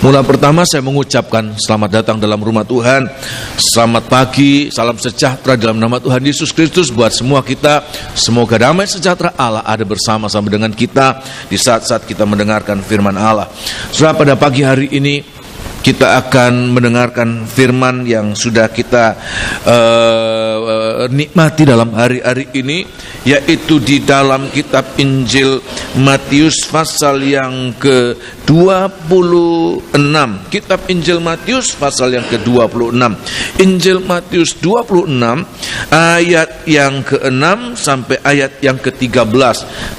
Mula pertama saya mengucapkan selamat datang dalam rumah Tuhan. Selamat pagi, salam sejahtera dalam nama Tuhan Yesus Kristus buat semua kita. Semoga damai sejahtera Allah ada bersama-sama dengan kita di saat-saat kita mendengarkan firman Allah. Saudara, pada pagi hari ini kita akan mendengarkan firman yang sudah kita nikmati dalam hari-hari ini, yaitu di dalam kitab Injil Matius pasal yang ke-26. Kitab Injil Matius pasal yang ke-26. Injil Matius 26 ayat yang ke-6 sampai ayat yang ke-13.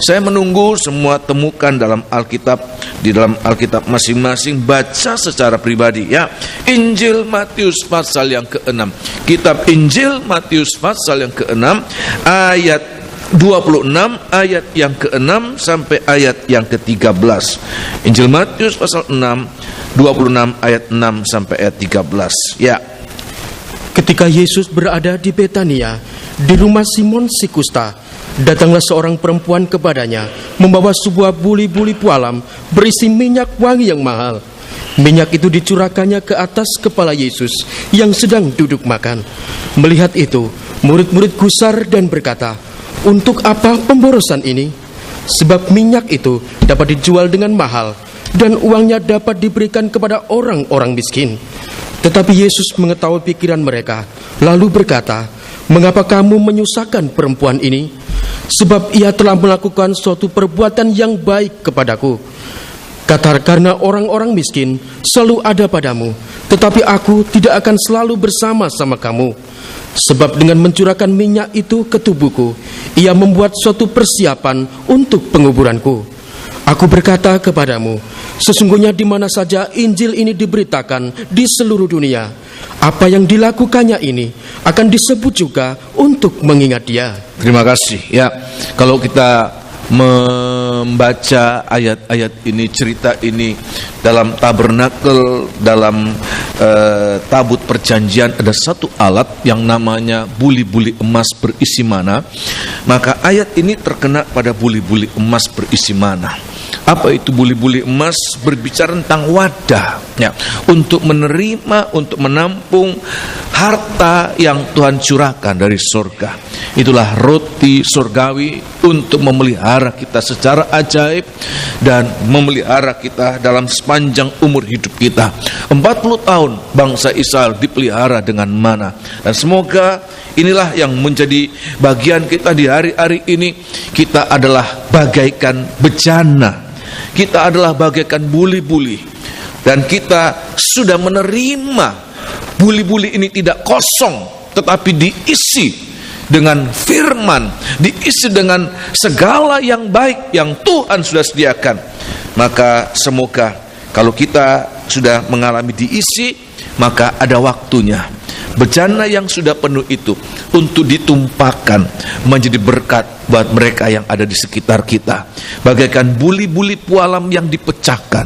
Saya menunggu semua temukan dalam Alkitab, di dalam Alkitab masing-masing, baca secara pribadi ya. Injil Matius pasal yang ke-6. Kitab Injil Matius pasal yang ke-6 ayat 26 ayat yang ke-6 sampai ayat yang ke-13. Injil Matius pasal 6 26 ayat 6 sampai ayat 13 ya. Ketika Yesus berada di Betania, di rumah Simon si kusta, datanglah seorang perempuan kepadanya, membawa sebuah buli-buli pualam berisi minyak wangi yang mahal. Minyak itu dicurahkannya ke atas kepala Yesus yang sedang duduk makan. Melihat itu, murid-murid gusar dan berkata, "Untuk apa pemborosan ini? Sebab minyak itu dapat dijual dengan mahal, dan uangnya dapat diberikan kepada orang-orang miskin." Tetapi Yesus mengetahui pikiran mereka, lalu berkata, "Mengapa kamu menyusahkan perempuan ini? Sebab ia telah melakukan suatu perbuatan yang baik kepadaku. Karena orang-orang miskin selalu ada padamu, tetapi aku tidak akan selalu bersama-sama kamu. Sebab dengan mencurahkan minyak itu ke tubuhku, ia membuat suatu persiapan untuk penguburanku. Aku berkata kepadamu, sesungguhnya di mana saja Injil ini diberitakan di seluruh dunia, apa yang dilakukannya ini akan disebut juga untuk mengingat dia." Terima kasih ya. Kalau kita membaca ayat-ayat ini, cerita ini dalam tabernakel, dalam tabut perjanjian, ada satu alat yang namanya buli-buli emas berisi mana. Maka ayat ini terkena pada buli-buli emas berisi mana. Apa itu buli-buli emas? Berbicara tentang wadah ya, untuk menerima, untuk menampung harta yang Tuhan curahkan dari surga. Itulah roti surgawi untuk memelihara kita secara ajaib dan memelihara kita dalam sepanjang umur hidup kita. 40 tahun bangsa Israel dipelihara dengan mana. Dan semoga inilah yang menjadi bagian kita di hari-hari ini. Kita adalah bagaikan bejana, kita adalah bagaikan buli-buli, dan kita sudah menerima buli-buli ini tidak kosong, tetapi diisi dengan firman, diisi dengan segala yang baik yang Tuhan sudah sediakan. Maka semoga kalau kita sudah mengalami diisi, maka ada waktunya bejana yang sudah penuh itu untuk ditumpahkan menjadi berkat buat mereka yang ada di sekitar kita. Bagaikan buli-buli pualam yang dipecahkan,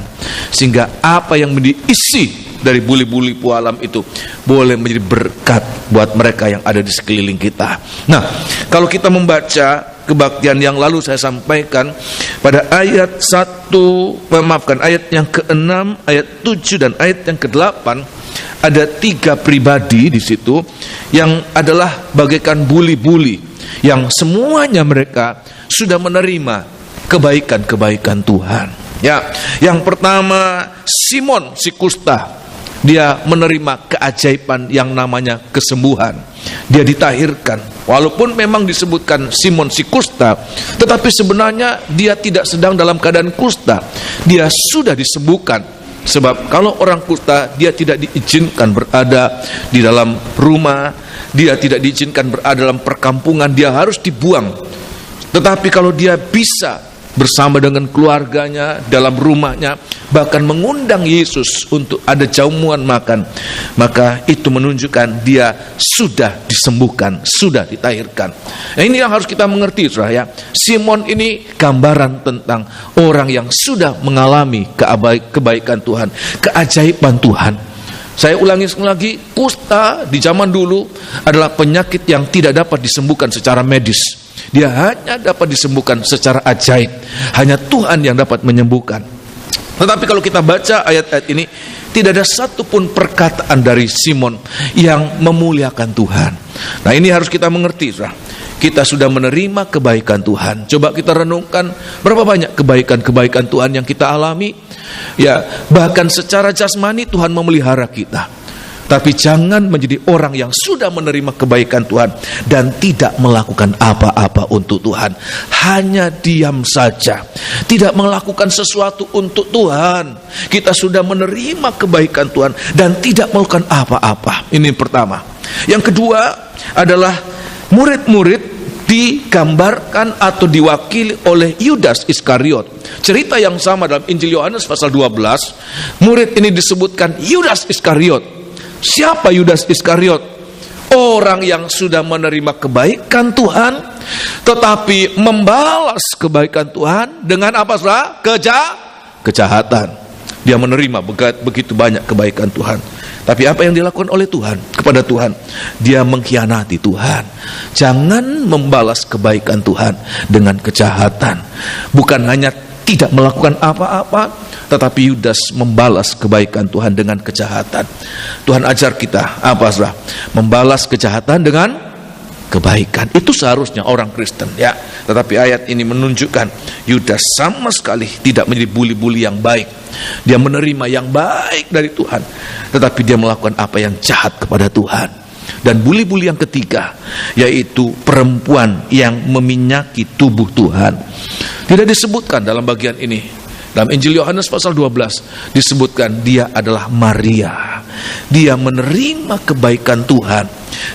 sehingga apa yang diisi dari buli-buli pualam itu boleh menjadi berkat buat mereka yang ada di sekeliling kita. Nah, kalau kita membaca kebaktian yang lalu saya sampaikan pada ayat ayat yang ke-6, ayat 7 dan ayat yang ke-8, ada 3 pribadi di situ yang adalah bagaikan buli-buli yang semuanya mereka sudah menerima kebaikan-kebaikan Tuhan. Ya, yang pertama Simon si kusta. Dia menerima keajaiban yang namanya kesembuhan. Dia ditahirkan. Walaupun memang disebutkan Simon si kusta, tetapi sebenarnya dia tidak sedang dalam keadaan kusta. Dia sudah disembuhkan. Sebab kalau orang kusta, dia tidak diizinkan berada di dalam rumah, dia tidak diizinkan berada dalam perkampungan, dia harus dibuang. Tetapi kalau dia bisa bersama dengan keluarganya dalam rumahnya, bahkan mengundang Yesus untuk ada jamuan makan, maka itu menunjukkan dia sudah disembuhkan, sudah ditahirkan. Nah, ini yang harus kita mengerti, saudara ya. Simon ini gambaran tentang orang yang sudah mengalami kebaikan Tuhan, keajaiban Tuhan. Saya ulangi sekali lagi, kusta di zaman dulu adalah penyakit yang tidak dapat disembuhkan secara medis. Dia hanya dapat disembuhkan secara ajaib. Hanya Tuhan yang dapat menyembuhkan. Tetapi kalau kita baca ayat-ayat ini, tidak ada satupun perkataan dari Simon yang memuliakan Tuhan. Nah, ini harus kita mengerti, saudara. Kita sudah menerima kebaikan Tuhan. Coba kita renungkan berapa banyak kebaikan-kebaikan Tuhan yang kita alami. Ya, bahkan secara jasmani Tuhan memelihara kita. Tapi jangan menjadi orang yang sudah menerima kebaikan Tuhan dan tidak melakukan apa-apa untuk Tuhan. Hanya diam saja, tidak melakukan sesuatu untuk Tuhan. Kita sudah menerima kebaikan Tuhan dan tidak melakukan apa-apa. Ini pertama. Yang kedua adalah murid-murid digambarkan atau diwakili oleh Yudas Iskariot. Cerita yang sama dalam Injil Yohanes pasal 12. Murid ini disebutkan Yudas Iskariot. Siapa Yudas Iskariot? Orang yang sudah menerima kebaikan Tuhan, tetapi membalas kebaikan Tuhan dengan apa, saudara? Kejahatan. Dia menerima begitu banyak kebaikan Tuhan, tapi apa yang dilakukan oleh Tuhan kepada Tuhan? Dia mengkhianati Tuhan. Jangan membalas kebaikan Tuhan dengan kejahatan. Bukan hanya tidak melakukan apa-apa, tetapi Yudas membalas kebaikan Tuhan dengan kejahatan. Tuhan ajar kita apa, saudara? Membalas kejahatan dengan kebaikan. Itu seharusnya orang Kristen, ya. Tetapi ayat ini menunjukkan Yudas sama sekali tidak menjadi buli-buli yang baik. Dia menerima yang baik dari Tuhan, tetapi dia melakukan apa yang jahat kepada Tuhan. Dan buli-buli yang ketiga, yaitu perempuan yang meminyaki tubuh Tuhan. Tidak disebutkan dalam bagian ini. Dalam Injil Yohanes pasal 12 disebutkan dia adalah Maria. Dia menerima kebaikan Tuhan.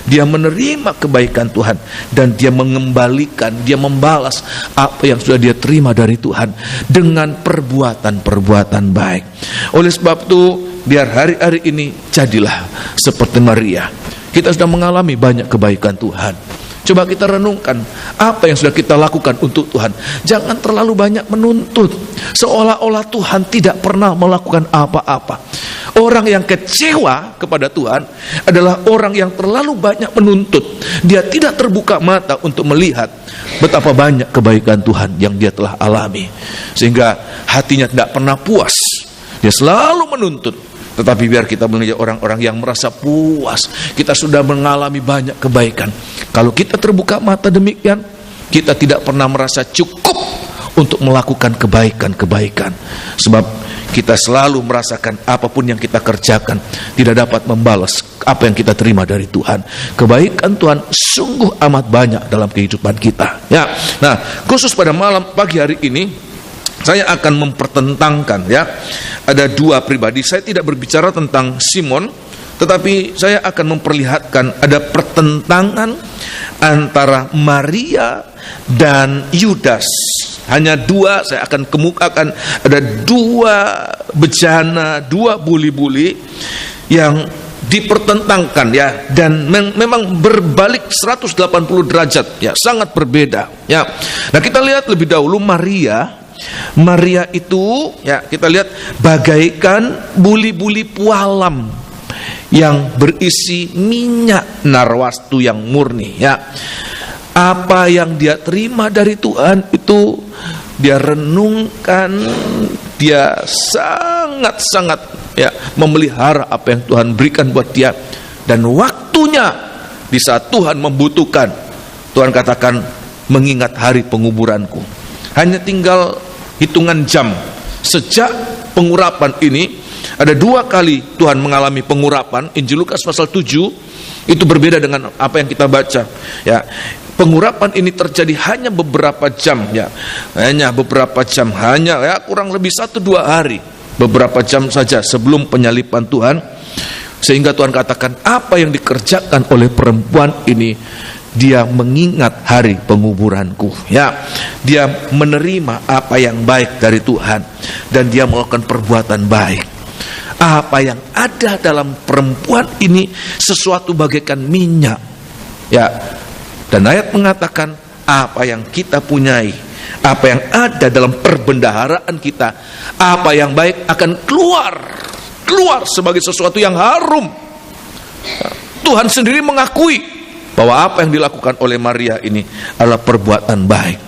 Dia menerima kebaikan Tuhan dan dia mengembalikan, dia membalas apa yang sudah dia terima dari Tuhan dengan perbuatan-perbuatan baik. Oleh sebab itu, biar hari-hari ini jadilah seperti Maria. Kita sudah mengalami banyak kebaikan Tuhan. Coba kita renungkan apa yang sudah kita lakukan untuk Tuhan. Jangan terlalu banyak menuntut, seolah-olah Tuhan tidak pernah melakukan apa-apa. Orang yang kecewa kepada Tuhan adalah orang yang terlalu banyak menuntut. Dia tidak terbuka mata untuk melihat betapa banyak kebaikan Tuhan yang dia telah alami, sehingga hatinya tidak pernah puas. Dia selalu menuntut. Tetapi biar kita menjadi orang-orang yang merasa puas, kita sudah mengalami banyak kebaikan. Kalau kita terbuka mata demikian, kita tidak pernah merasa cukup untuk melakukan kebaikan-kebaikan. Sebab kita selalu merasakan apapun yang kita kerjakan tidak dapat membalas apa yang kita terima dari Tuhan. Kebaikan Tuhan sungguh amat banyak dalam kehidupan kita. Ya, nah, khusus pada pagi hari ini, saya akan mempertentangkan, ya, ada dua pribadi. Saya tidak berbicara tentang Simon, tetapi saya akan memperlihatkan ada pertentangan antara Maria dan Yudas. Hanya dua, saya akan kemukakan ada dua bejana, dua buli-buli yang dipertentangkan, ya, dan memang berbalik 180 derajat, ya, sangat berbeda, ya. Nah, kita lihat lebih dahulu Maria itu, ya, kita lihat bagaikan buli-buli pualam yang berisi minyak narwastu yang murni, ya. Apa yang dia terima dari Tuhan itu dia renungkan, dia sangat-sangat, ya, memelihara apa yang Tuhan berikan buat dia. Dan waktunya di saat Tuhan membutuhkan, Tuhan katakan, mengingat hari penguburanku. Hanya tinggal hitungan jam sejak pengurapan ini. Ada dua kali Tuhan mengalami pengurapan. Injil Lukas pasal 7 itu berbeda dengan apa yang kita baca, ya. Pengurapan ini terjadi hanya beberapa jam, ya, hanya beberapa jam, hanya, ya, kurang lebih 1-2 hari, beberapa jam saja sebelum penyaliban Tuhan. Sehingga Tuhan katakan apa yang dikerjakan oleh perempuan ini, dia mengingat hari penguburanku, ya. Dia menerima apa yang baik dari Tuhan dan dia melakukan perbuatan baik. Apa yang ada dalam perempuan ini sesuatu bagaikan minyak, ya. Dan ayat mengatakan apa yang kita punyai, apa yang ada dalam perbendaharaan kita, apa yang baik akan keluar sebagai sesuatu yang harum. Tuhan sendiri mengakui bahwa apa yang dilakukan oleh Maria ini adalah perbuatan baik.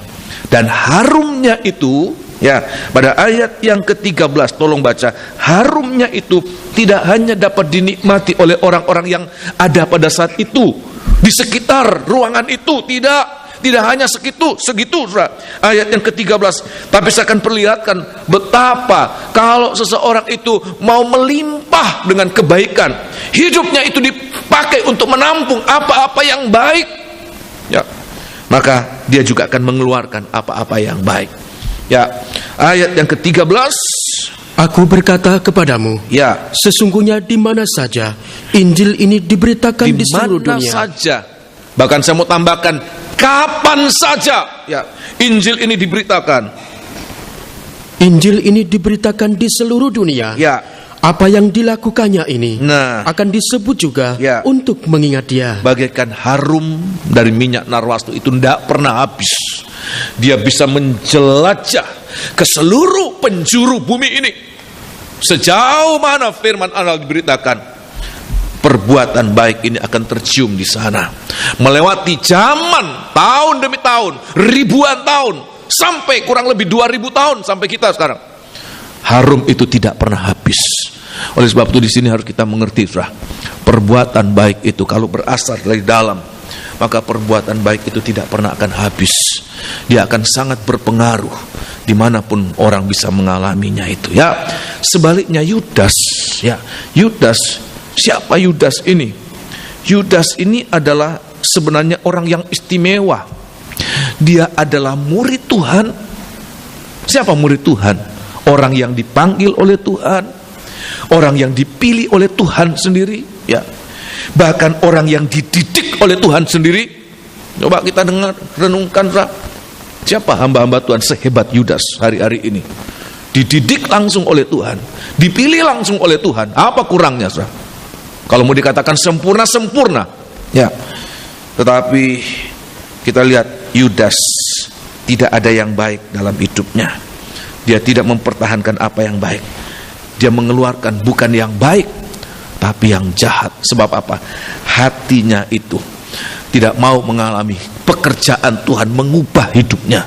Dan harumnya itu Ya, pada ayat yang ke-13 tolong baca. Harumnya itu tidak hanya dapat dinikmati oleh orang-orang yang ada pada saat itu di sekitar ruangan itu, tidak hanya segitu, saudara. Ayat yang ke-13, tapi saya akan perlihatkan betapa kalau seseorang itu mau melimpah dengan kebaikan, hidupnya itu dipakai untuk menampung apa-apa yang baik, ya, maka dia juga akan mengeluarkan apa-apa yang baik. Ya, ayat yang ke-13. Aku berkata kepadamu, ya, sesungguhnya di mana saja Injil ini diberitakan di seluruh dunia. Saja. Bahkan saya mau tambahkan, kapan saja, ya, Injil ini diberitakan. Injil ini diberitakan di seluruh dunia. Ya. Apa yang dilakukannya ini akan disebut juga untuk mengingat dia. Bagaikan harum dari minyak narwastu itu tidak pernah habis. Dia bisa menjelajah ke seluruh penjuru bumi ini. Sejauh mana firman Allah diberitakan, perbuatan baik ini akan tercium di sana. Melewati zaman, tahun demi tahun, ribuan tahun, sampai kurang lebih 2000 tahun sampai kita sekarang. Harum itu tidak pernah habis. Oleh sebab itu di sini harus kita mengerti, saudara, perbuatan baik itu kalau berasal dari dalam, maka perbuatan baik itu tidak pernah akan habis. Dia akan sangat berpengaruh dimanapun orang bisa mengalaminya itu. Ya, sebaliknya Yudas, ya, Yudas, siapa Yudas ini? Yudas ini adalah sebenarnya orang yang istimewa. Dia adalah murid Tuhan. Siapa murid Tuhan? Orang yang dipanggil oleh Tuhan, orang yang dipilih oleh Tuhan sendiri, ya. Bahkan orang yang dididik oleh Tuhan sendiri. Coba kita dengar, renungkan, siapa hamba-hamba Tuhan sehebat Yudas hari-hari ini? Dididik langsung oleh Tuhan, dipilih langsung oleh Tuhan. Apa kurangnya, saudara? Kalau mau dikatakan sempurna, sempurna, ya. Tetapi kita lihat Yudas tidak ada yang baik dalam hidupnya. Dia tidak mempertahankan apa yang baik. Dia mengeluarkan bukan yang baik, tapi yang jahat. Sebab apa? Hatinya itu tidak mau mengalami pekerjaan Tuhan mengubah hidupnya,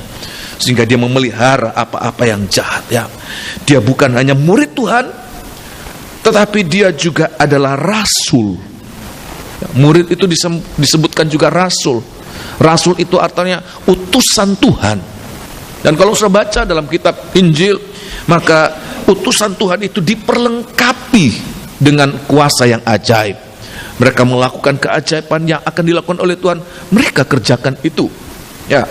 sehingga dia memelihara apa-apa yang jahat, ya. Dia bukan hanya murid Tuhan, tetapi dia juga adalah rasul. Murid itu disebutkan juga rasul. Rasul itu artinya utusan Tuhan. Dan kalau saya baca dalam kitab Injil, maka utusan Tuhan itu diperlengkapi dengan kuasa yang ajaib. Mereka melakukan keajaiban yang akan dilakukan oleh Tuhan, mereka kerjakan itu, ya.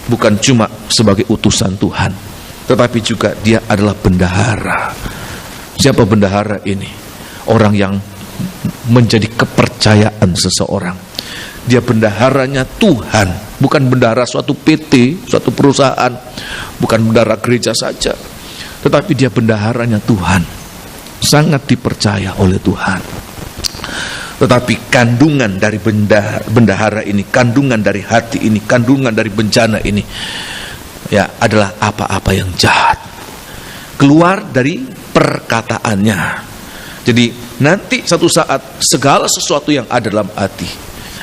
Bukan cuma sebagai utusan Tuhan, tetapi juga dia adalah bendahara. Siapa bendahara ini? Orang yang menjadi kepercayaan seseorang. Dia bendaharanya Tuhan, bukan bendahara suatu PT, suatu perusahaan, bukan bendahara gereja saja, tetapi dia bendaharanya Tuhan, sangat dipercaya oleh Tuhan. Tetapi kandungan dari bendahara ini, kandungan dari hati ini, kandungan dari bencana ini, ya, adalah apa-apa yang jahat keluar dari perkataannya. Jadi nanti satu saat segala sesuatu yang ada dalam hati,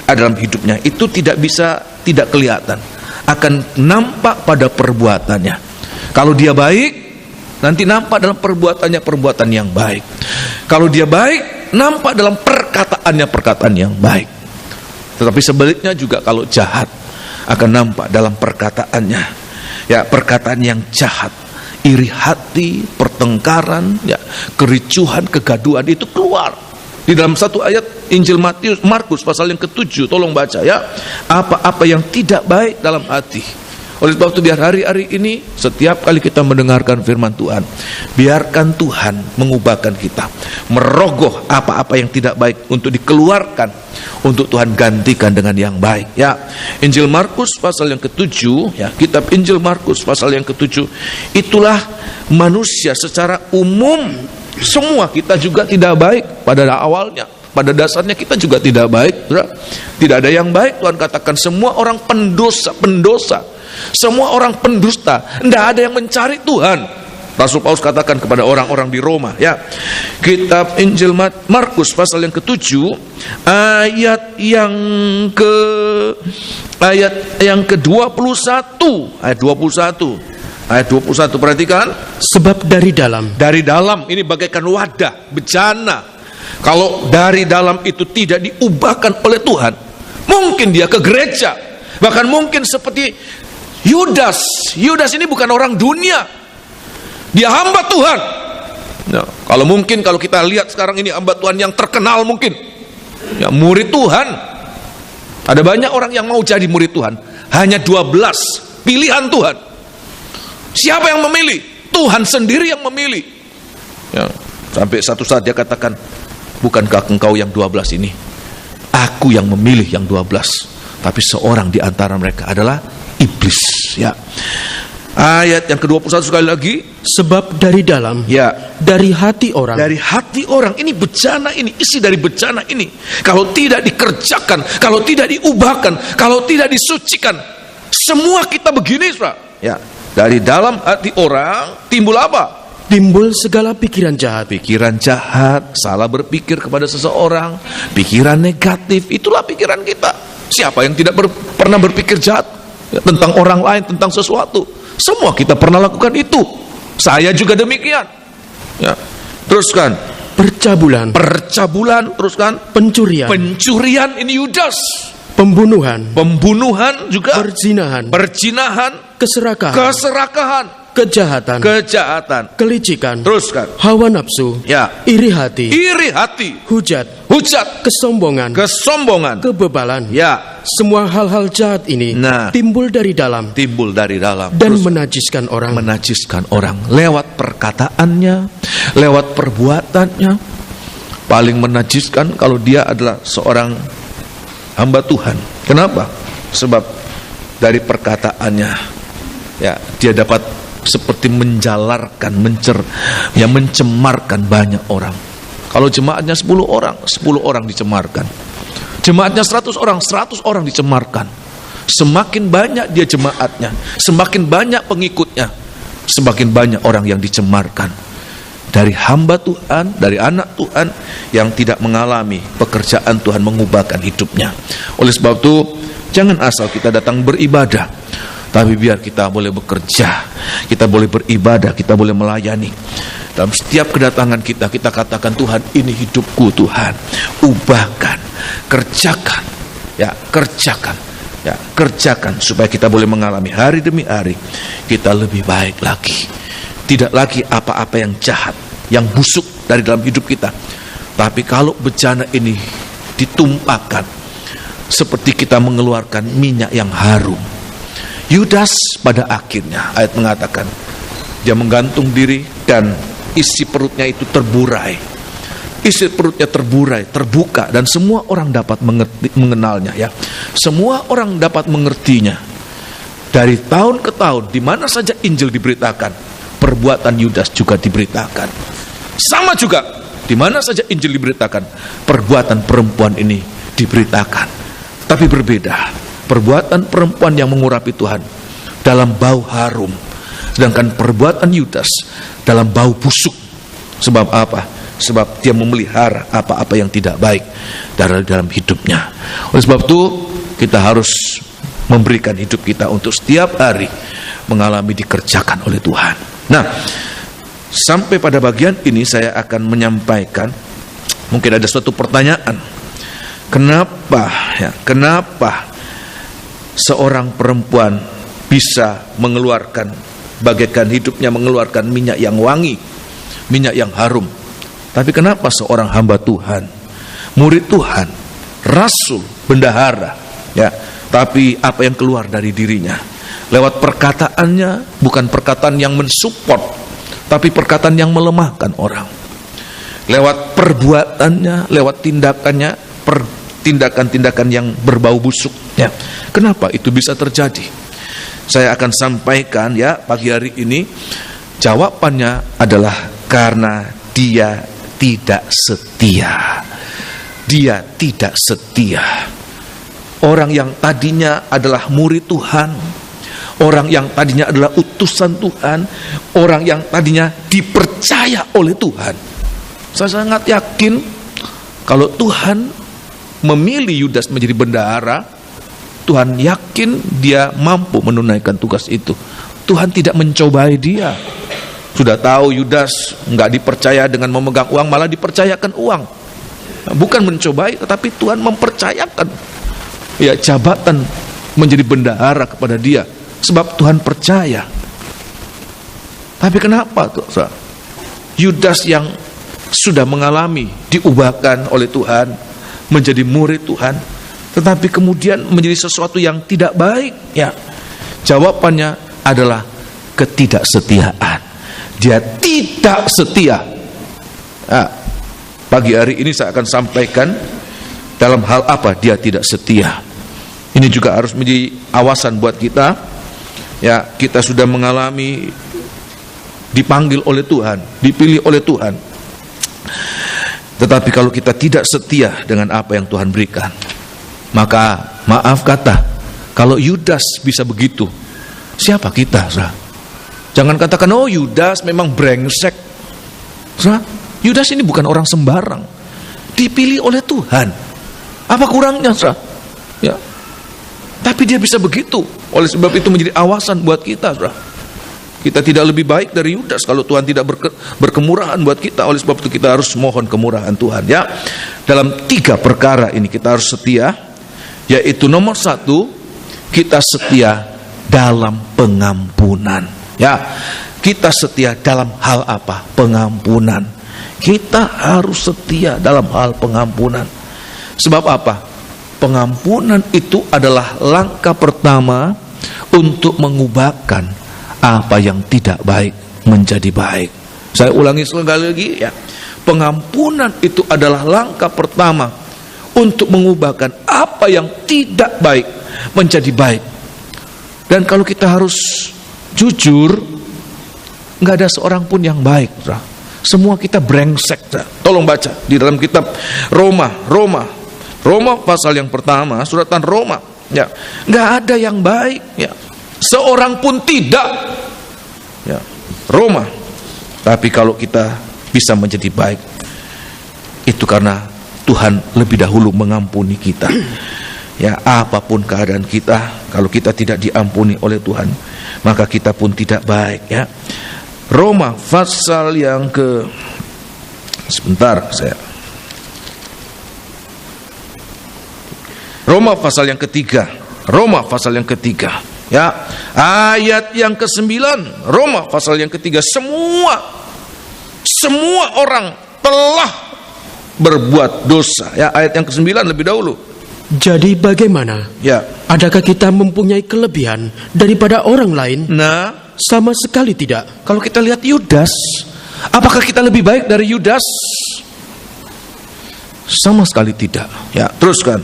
ada dalam hidupnya itu tidak tidak kelihatan, akan nampak pada perbuatannya. Kalau dia baik, nanti nampak dalam perbuatannya perbuatan yang baik. Kalau dia baik, nampak dalam perkataannya perkataan yang baik. Tetapi sebaliknya juga kalau jahat, akan nampak dalam perkataannya, ya, perkataan yang jahat, iri hati, pertengkaran, ya, kericuhan, kegaduhan itu keluar. Di dalam satu ayat Injil Markus pasal yang ke-7, tolong baca, ya, apa-apa yang tidak baik dalam hati. Oleh sebab itu biar hari-hari ini setiap kali kita mendengarkan firman Tuhan, biarkan Tuhan mengubahkan kita, merogoh apa-apa yang tidak baik untuk dikeluarkan, untuk Tuhan gantikan dengan yang baik, ya. Injil Markus pasal yang ke-7, ya, kitab Injil Markus pasal yang ke-7. Itulah manusia secara umum, semua kita juga tidak baik pada awalnya. Pada dasarnya kita juga tidak baik, tidak ada yang baik. Tuhan katakan semua orang pendosa, semua orang pendusta, tidak ada yang mencari Tuhan. Rasul Paulus katakan kepada orang-orang di Roma, ya. Kitab Injil Markus pasal yang ke-7 ayat yang ke-21, ayat 21. Ayat 21, perhatikan. Sebab dari dalam Dari dalam ini bagaikan wadah, bejana. Kalau dari dalam itu tidak diubahkan oleh Tuhan, mungkin dia ke gereja. Bahkan mungkin seperti Yudas. Yudas ini bukan orang dunia. Dia hamba Tuhan. Nah, kalau kita lihat sekarang ini hamba Tuhan yang terkenal mungkin. Ya, murid Tuhan. Ada banyak orang yang mau jadi murid Tuhan. Hanya 12 pilihan Tuhan. Siapa yang memilih? Tuhan sendiri yang memilih. Ya, sampai satu saat dia katakan, bukankah engkau yang 12 ini? Aku yang memilih yang 12. Tapi seorang di antara mereka adalah iblis. Ya. Ayat yang ke-21 sekali lagi. Sebab dari dalam, Ya, dari hati orang. dari hati orang. Ini bejana ini, isi dari bejana ini. Kalau tidak dikerjakan, kalau tidak diubahkan, kalau tidak disucikan, semua kita begini, saudara. Ya, dari dalam hati orang timbul apa? Timbul segala pikiran jahat. Pikiran jahat, salah berpikir kepada seseorang, pikiran negatif, itulah pikiran kita. Siapa yang tidak pernah berpikir jahat ya, tentang orang lain, tentang sesuatu? Semua kita pernah lakukan itu. Saya juga demikian. Ya, teruskan. Percabulan. Percabulan, teruskan. Pencurian. Pencurian, ini Yudas. Pembunuhan. Pembunuhan juga. Perzinahan. Perjinahan. Keserakahan. Keserakahan. Kejahatan. Kejahatan. Kelicikan. Teruskan. Hawa nafsu. Ya. Iri hati. Iri hati. Hujat. Hujat. Kesombongan. Kesombongan. Kebebalan. Ya. Semua hal-hal jahat ini timbul dari dalam. Timbul dari dalam. Dan Terus, menajiskan orang. menajiskan orang lewat perkataannya, lewat perbuatannya. Paling menajiskan kalau dia adalah seorang hamba Tuhan. Kenapa? Sebab dari perkataannya, ya, dia dapat seperti menjalarkan, mencemarkan banyak orang. Kalau jemaatnya 10 orang, 10 orang dicemarkan. Jemaatnya 100 orang, 100 orang dicemarkan. Semakin banyak dia jemaatnya, semakin banyak pengikutnya, semakin banyak orang yang dicemarkan. Dari hamba Tuhan, dari anak Tuhan yang tidak mengalami pekerjaan Tuhan mengubahkan hidupnya. Oleh sebab itu, jangan asal kita datang beribadah, tapi biar kita boleh bekerja, kita boleh beribadah, kita boleh melayani. Dalam setiap kedatangan kita, kita katakan, Tuhan, ini hidupku, Tuhan, ubahkan, kerjakan, ya, kerjakan, ya, kerjakan, supaya kita boleh mengalami hari demi hari kita lebih baik lagi. Tidak lagi apa-apa yang jahat, yang busuk dari dalam hidup kita. Tapi kalau bencana ini ditumpahkan, seperti kita mengeluarkan minyak yang harum. Yudas pada akhirnya, ayat mengatakan, dia menggantung diri dan isi perutnya itu terburai. Isi perutnya terburai, terbuka, dan semua orang dapat mengenalnya, ya. Semua orang dapat mengertinya. Dari tahun ke tahun, di mana saja Injil diberitakan, perbuatan Yudas juga diberitakan. Sama juga, di mana saja Injil diberitakan, perbuatan perempuan ini diberitakan. Tapi berbeda, perbuatan perempuan yang mengurapi Tuhan dalam bau harum, sedangkan perbuatan Yudas dalam bau busuk. Sebab apa? Sebab dia memelihara apa-apa yang tidak baik dalam hidupnya. Oleh sebab itu, kita harus memberikan hidup kita untuk setiap hari mengalami dikerjakan oleh Tuhan. Nah, sampai pada bagian ini saya akan menyampaikan, mungkin ada suatu pertanyaan. Kenapa seorang perempuan bisa mengeluarkan, bagaikan hidupnya mengeluarkan minyak yang wangi, minyak yang harum? Tapi kenapa seorang hamba Tuhan, murid Tuhan, rasul, bendahara, ya, tapi apa yang keluar dari dirinya lewat perkataannya bukan perkataan yang mensupport, tapi perkataan yang melemahkan orang. Lewat perbuatannya, lewat tindakannya, tindakan-tindakan yang berbau busuk, ya. Kenapa itu bisa terjadi? Saya akan sampaikan, ya, pagi hari ini. Jawabannya adalah karena dia tidak setia. Dia tidak setia. Orang yang tadinya adalah murid Tuhan, orang yang tadinya adalah utusan Tuhan, orang yang tadinya dipercaya oleh Tuhan. Saya sangat yakin kalau Tuhan memilih Yudas menjadi bendahara, Tuhan yakin dia mampu menunaikan tugas itu. Tuhan tidak mencobai dia. Sudah tahu Yudas nggak dipercaya dengan memegang uang, malah dipercayakan uang. Bukan mencobai, tetapi Tuhan mempercayakan ya jabatan menjadi bendahara kepada dia, sebab Tuhan percaya. Tapi kenapa tuh Yudas yang sudah mengalami diubahkan oleh Tuhan menjadi murid Tuhan, tetapi kemudian menjadi sesuatu yang tidak baik? Ya, jawabannya adalah ketidaksetiaan. Dia tidak setia. Nah, pagi hari ini saya akan sampaikan dalam hal apa dia tidak setia. Ini juga harus menjadi awasan buat kita. Ya, kita sudah mengalami dipanggil oleh Tuhan, dipilih oleh Tuhan. Tetapi kalau kita tidak setia dengan apa yang Tuhan berikan, maka maaf kata, kalau Yudas bisa begitu, siapa kita? Jangan katakan, oh Yudas memang brengsek. Yudas ini bukan orang sembarang, dipilih oleh Tuhan. Apa kurangnya? Ya. Tapi dia bisa begitu. Oleh sebab itu menjadi awasan buat kita. Kita tidak lebih baik dari Yudas kalau Tuhan tidak berkemurahan buat kita. Oleh sebab itu kita harus mohon kemurahan Tuhan. Ya, dalam 3 perkara ini kita harus setia. Yaitu nomor 1, kita setia dalam pengampunan. Ya, kita setia dalam hal apa? Pengampunan. Kita harus setia dalam hal pengampunan. Sebab apa? Pengampunan itu adalah langkah pertama untuk mengubahkan apa yang tidak baik menjadi baik. Saya ulangi sekali lagi ya. Pengampunan itu adalah langkah pertama untuk mengubahkan apa yang tidak baik menjadi baik. Dan kalau kita harus jujur, nggak ada seorang pun yang baik. Semua kita brengsek. Tolong baca di dalam kitab Roma pasal yang pertama, suratan Roma. Ya, nggak ada yang baik. Ya, seorang pun tidak. Ya, Roma. Tapi kalau kita bisa menjadi baik, itu karena Tuhan lebih dahulu mengampuni kita. Ya, apapun keadaan kita, kalau kita tidak diampuni oleh Tuhan, maka kita pun tidak baik. Ya, Roma pasal yang Roma pasal yang ketiga. Ya, ayat yang ke-9. Roma pasal yang ketiga. Semua orang telah berbuat dosa. Ya, ayat yang ke-9 lebih dahulu. Jadi bagaimana? Ya. Adakah kita mempunyai kelebihan daripada orang lain? Nah, sama sekali tidak. Kalau kita lihat Yudas, apakah kita lebih baik dari Yudas? Sama sekali tidak. Ya, teruskan.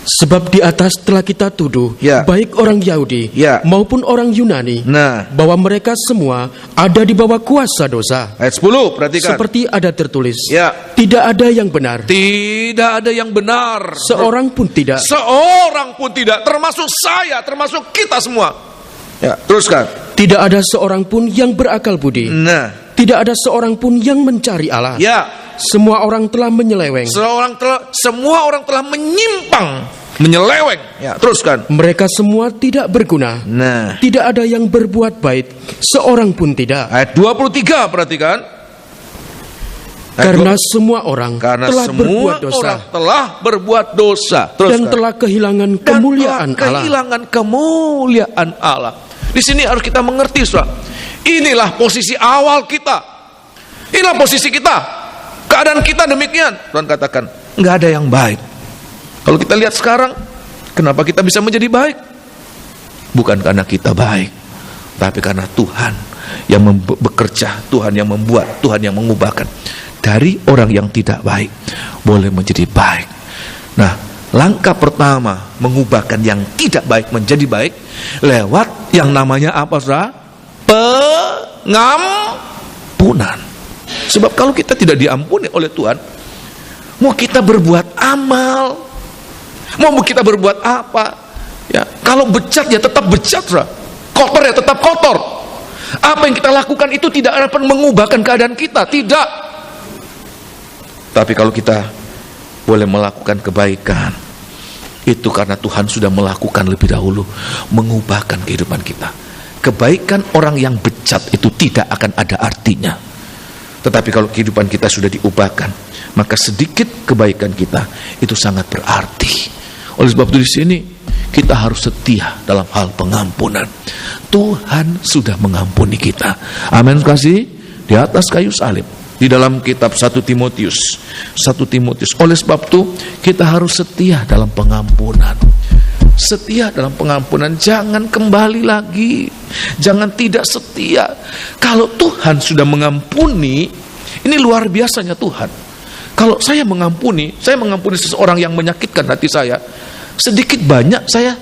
Sebab di atas telah kita tuduh, ya, baik orang Yahudi ya, maupun orang Yunani, bahwa mereka semua ada di bawah kuasa dosa. Ayat 10, perhatikan. Seperti ada tertulis, ya, tidak ada yang benar. Tidak ada yang benar. Seorang pun tidak. Seorang pun tidak. Termasuk saya, termasuk kita semua. Ya, teruskan. Tidak ada seorang pun yang berakal budi. Tidak ada seorang pun yang mencari Allah. Ya. Semua orang telah menyeleweng. Semua orang telah menyimpang, menyeleweng. Ya, teruskan. Mereka semua tidak berguna. Tidak ada yang berbuat baik, seorang pun tidak. Ayat 23, perhatikan. Karena semua orang telah berbuat dosa. Teruskan. Dan telah kehilangan kemuliaan Allah. Di sini harus kita mengerti, saudara. Inilah posisi awal kita. Inilah posisi kita. Keadaan kita demikian. Tuhan katakan, nggak ada yang baik. Kalau kita lihat sekarang, kenapa kita bisa menjadi baik? Bukan karena kita baik, tapi karena Tuhan yang bekerja, Tuhan yang membuat, Tuhan yang mengubahkan. Dari orang yang tidak baik boleh menjadi baik. Nah, langkah pertama mengubahkan yang tidak baik menjadi baik lewat yang namanya apa, saudara? Pengampunan. Sebab kalau kita tidak diampuni oleh Tuhan, mau kita berbuat amal, mau kita berbuat apa, ya, kalau becat ya tetap becat, kotor ya tetap kotor. Apa yang kita lakukan itu tidak akan mengubahkan keadaan kita, tidak. Tapi kalau kita boleh melakukan kebaikan, itu karena Tuhan sudah melakukan lebih dahulu, mengubahkan kehidupan kita. kebaikan orang yang bejat itu tidak akan ada artinya. Tetapi kalau kehidupan kita sudah diubahkan, maka sedikit kebaikan kita itu sangat berarti. Oleh sebab itu di sini kita harus setia dalam hal pengampunan. Tuhan sudah mengampuni kita. Amin kasih di atas kayu salib. Di dalam kitab 1 Timotius. Oleh sebab itu kita harus setia dalam pengampunan. Setia dalam pengampunan, jangan kembali lagi, jangan tidak setia. Kalau Tuhan sudah mengampuni, ini luar biasanya Tuhan. Kalau saya mengampuni seseorang yang menyakitkan hati saya, sedikit banyak saya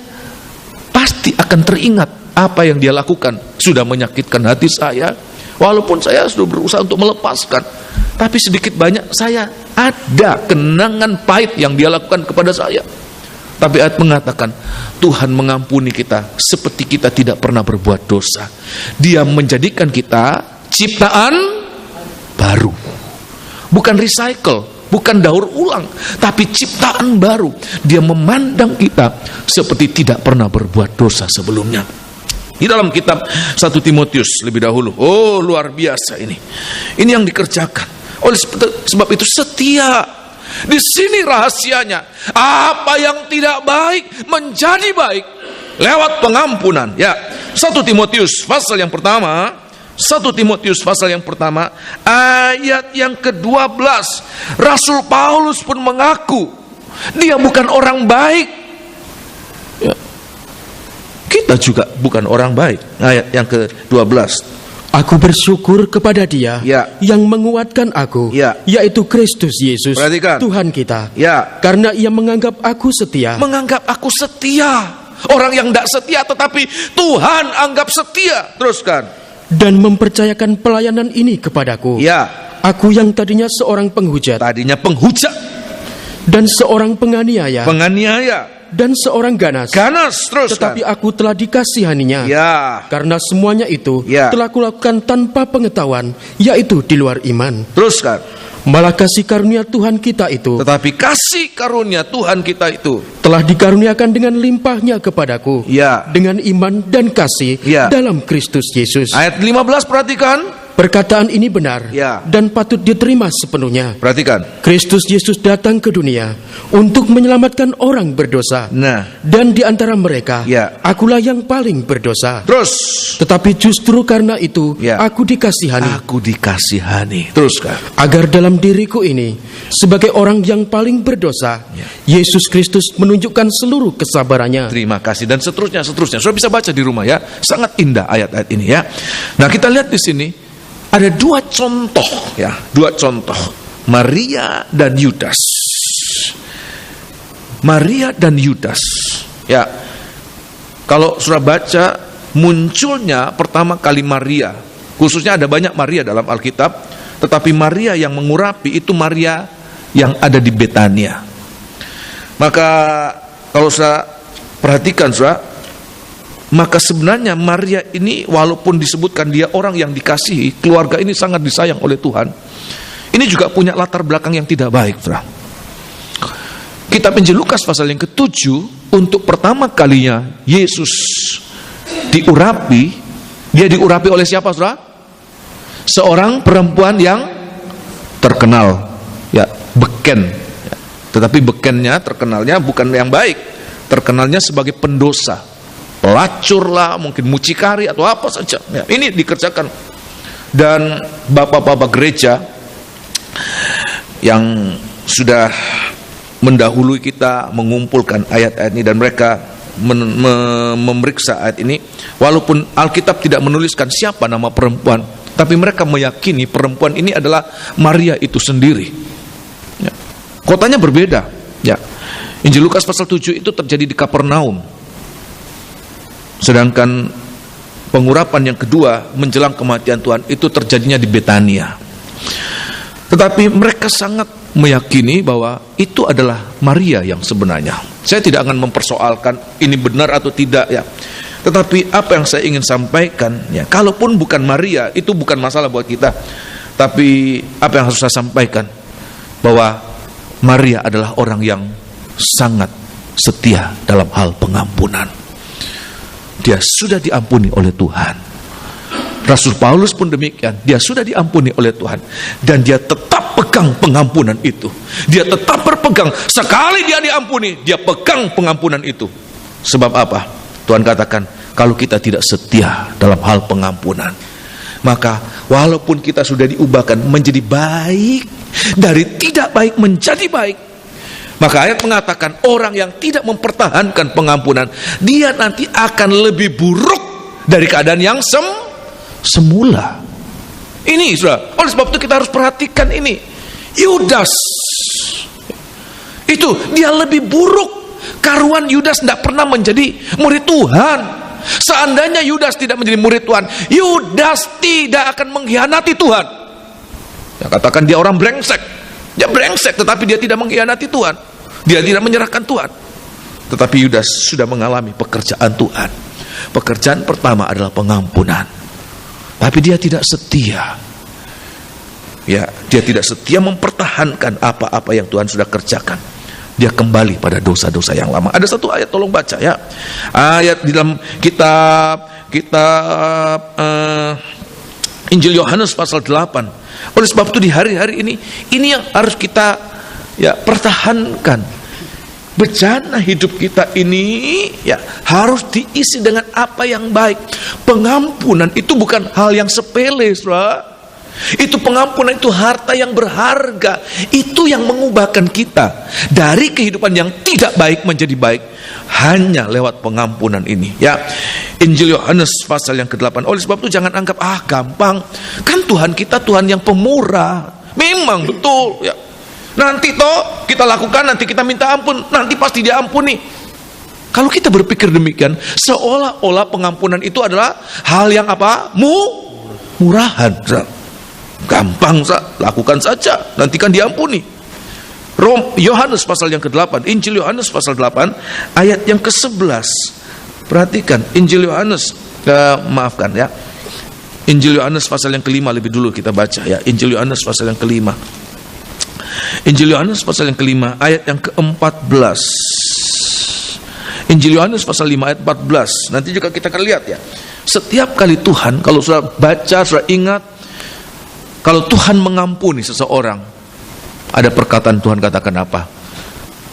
pasti akan teringat apa yang dia lakukan sudah menyakitkan hati saya. Walaupun saya sudah berusaha untuk melepaskan, tapi sedikit banyak saya ada kenangan pahit yang dia lakukan kepada saya. Tapi ayat mengatakan Tuhan mengampuni kita seperti kita tidak pernah berbuat dosa. Dia menjadikan kita ciptaan baru, bukan recycle, bukan daur ulang, tapi ciptaan baru. Dia memandang kita seperti tidak pernah berbuat dosa sebelumnya. Di dalam kitab 1 Timotius lebih dahulu, oh luar biasa ini yang dikerjakan. Oleh sebab itu setia. Di sini rahasianya, apa yang tidak baik menjadi baik lewat pengampunan. Ya, 1 Timotius pasal yang pertama, ayat yang ke-12, Rasul Paulus pun mengaku dia bukan orang baik. Ya. Kita juga bukan orang baik. Ayat yang ke-12. Aku bersyukur kepada Dia yang menguatkan aku, yaitu Kristus Yesus, perhatikan, Tuhan kita. Karena Ia menganggap aku setia. Orang yang tidak setia, tetapi Tuhan anggap setia. Teruskan. Dan mempercayakan pelayanan ini kepadaku. Aku yang tadinya seorang penghujat. Dan seorang penganiaya. Dan seorang ganas, teruskan. Tetapi aku telah dikasihaninya. Karena semuanya itu telah kulakukan tanpa pengetahuan, yaitu di luar iman. Teruskan. Malah kasih karunia Tuhan kita itu, tetapi kasih karunia Tuhan kita itu telah dikaruniakan dengan limpahnya kepadaku, dengan iman dan kasih dalam Kristus Yesus. Ayat 15 perhatikan. Perkataan ini benar dan patut diterima sepenuhnya. Perhatikan. Kristus Yesus datang ke dunia untuk menyelamatkan orang berdosa. Dan di antara mereka, akulah yang paling berdosa. Terus. Tetapi justru karena itu, aku dikasihani. Teruskan. Agar dalam diriku ini, sebagai orang yang paling berdosa, Yesus Kristus menunjukkan seluruh kesabarannya. Terima kasih dan seterusnya. Sudah bisa baca di rumah ya. Sangat indah ayat-ayat ini ya. Nah, kita lihat di sini. Ada dua contoh, Maria dan Yudas. Ya, kalau sudah baca munculnya pertama kali Maria, khususnya ada banyak Maria dalam Alkitab, tetapi Maria yang mengurapi itu Maria yang ada di Betania. Maka kalau saya perhatikan maka sebenarnya Maria ini walaupun disebutkan dia orang yang dikasihi, keluarga ini sangat disayang oleh Tuhan, ini juga punya latar belakang yang tidak baik. Kitab Injil Lukas pasal yang ke-7, untuk pertama kalinya Yesus diurapi, dia diurapi oleh siapa saudara? Seorang perempuan yang terkenal, beken. Tetapi bekennya, terkenalnya bukan yang baik, terkenalnya sebagai pendosa. Pelacur lah, mungkin mucikari atau apa saja. Ini dikerjakan. Dan bapak-bapak gereja yang sudah mendahului kita mengumpulkan ayat-ayat ini dan mereka memeriksa ayat ini, walaupun Alkitab tidak menuliskan siapa nama perempuan, tapi mereka meyakini perempuan ini adalah Maria itu sendiri. Kotanya berbeda. Injil Lukas pasal 7 itu terjadi di Kapernaum. Sedangkan pengurapan yang kedua menjelang kematian Tuhan itu terjadinya di Betania. Tetapi mereka sangat meyakini bahwa itu adalah Maria yang sebenarnya. Saya tidak akan mempersoalkan ini benar atau tidak ya. Tetapi apa yang saya ingin sampaikan kalaupun bukan Maria, itu bukan masalah buat kita. Tapi apa yang harus saya sampaikan, bahwa Maria adalah orang yang sangat setia dalam hal pengampunan. dia sudah diampuni oleh Tuhan. Rasul Paulus pun demikian, dia sudah diampuni oleh Tuhan dan dia tetap pegang pengampunan itu. Dia tetap berpegang, sekali dia diampuni, dia pegang pengampunan itu. Sebab apa? Tuhan katakan, kalau kita tidak setia dalam hal pengampunan, maka walaupun kita sudah diubahkan menjadi baik, dari tidak baik menjadi baik, maka ayat mengatakan orang yang tidak mempertahankan pengampunan, dia nanti akan lebih buruk dari keadaan yang semula. Ini saudara, oleh sebab itu kita harus perhatikan ini. Yudas itu dia lebih buruk. Karuan Yudas tidak pernah menjadi murid Tuhan. Seandainya Yudas tidak menjadi murid Tuhan, Yudas tidak akan mengkhianati Tuhan. Ya, katakan dia orang brengsek. Dia brengsek, tetapi dia tidak mengkhianati Tuhan. Dia tidak menyerahkan Tuhan. Tetapi Yudas sudah mengalami pekerjaan Tuhan. Pekerjaan pertama adalah pengampunan. Tapi dia tidak setia. Ya, dia tidak setia mempertahankan apa-apa yang Tuhan sudah kerjakan. Dia kembali pada dosa-dosa yang lama. Ada satu ayat, tolong baca ya. Ayat di dalam kitab Injil Yohanes pasal 8. Oleh sebab itu di hari-hari ini yang harus kita ya pertahankan. Bejana hidup kita ini ya harus diisi dengan apa yang baik. Pengampunan itu bukan hal yang sepele, saudara. Itu pengampunan, itu harta yang berharga. Itu yang mengubahkan kita dari kehidupan yang tidak baik menjadi baik hanya lewat pengampunan ini ya. Injil Yohanes pasal yang ke-8. Oleh sebab itu jangan anggap gampang. Kan Tuhan kita Tuhan yang pemurah. Memang betul ya. Nanti toh kita lakukan, nanti kita minta ampun, nanti pasti diampuni. Kalau kita berpikir demikian, seolah-olah pengampunan itu adalah hal yang apa? Murahan. Gampang, lakukan saja, nanti kan diampuni. Yohanes pasal yang ke-8, Injil Yohanes pasal 8 ayat yang ke-11. Perhatikan Injil Yohanes, maafkan ya. Injil Yohanes pasal yang ke-5 lebih dulu kita baca ya. Injil Yohanes pasal yang ke-5. Injil Yohanes pasal yang ke-5 ayat yang ke-14. Injil Yohanes pasal 5 ayat 14. Nanti juga kita akan lihat ya. Setiap kali Tuhan, kalau sudah baca, sudah ingat, kalau Tuhan mengampuni seseorang, ada perkataan Tuhan katakan apa?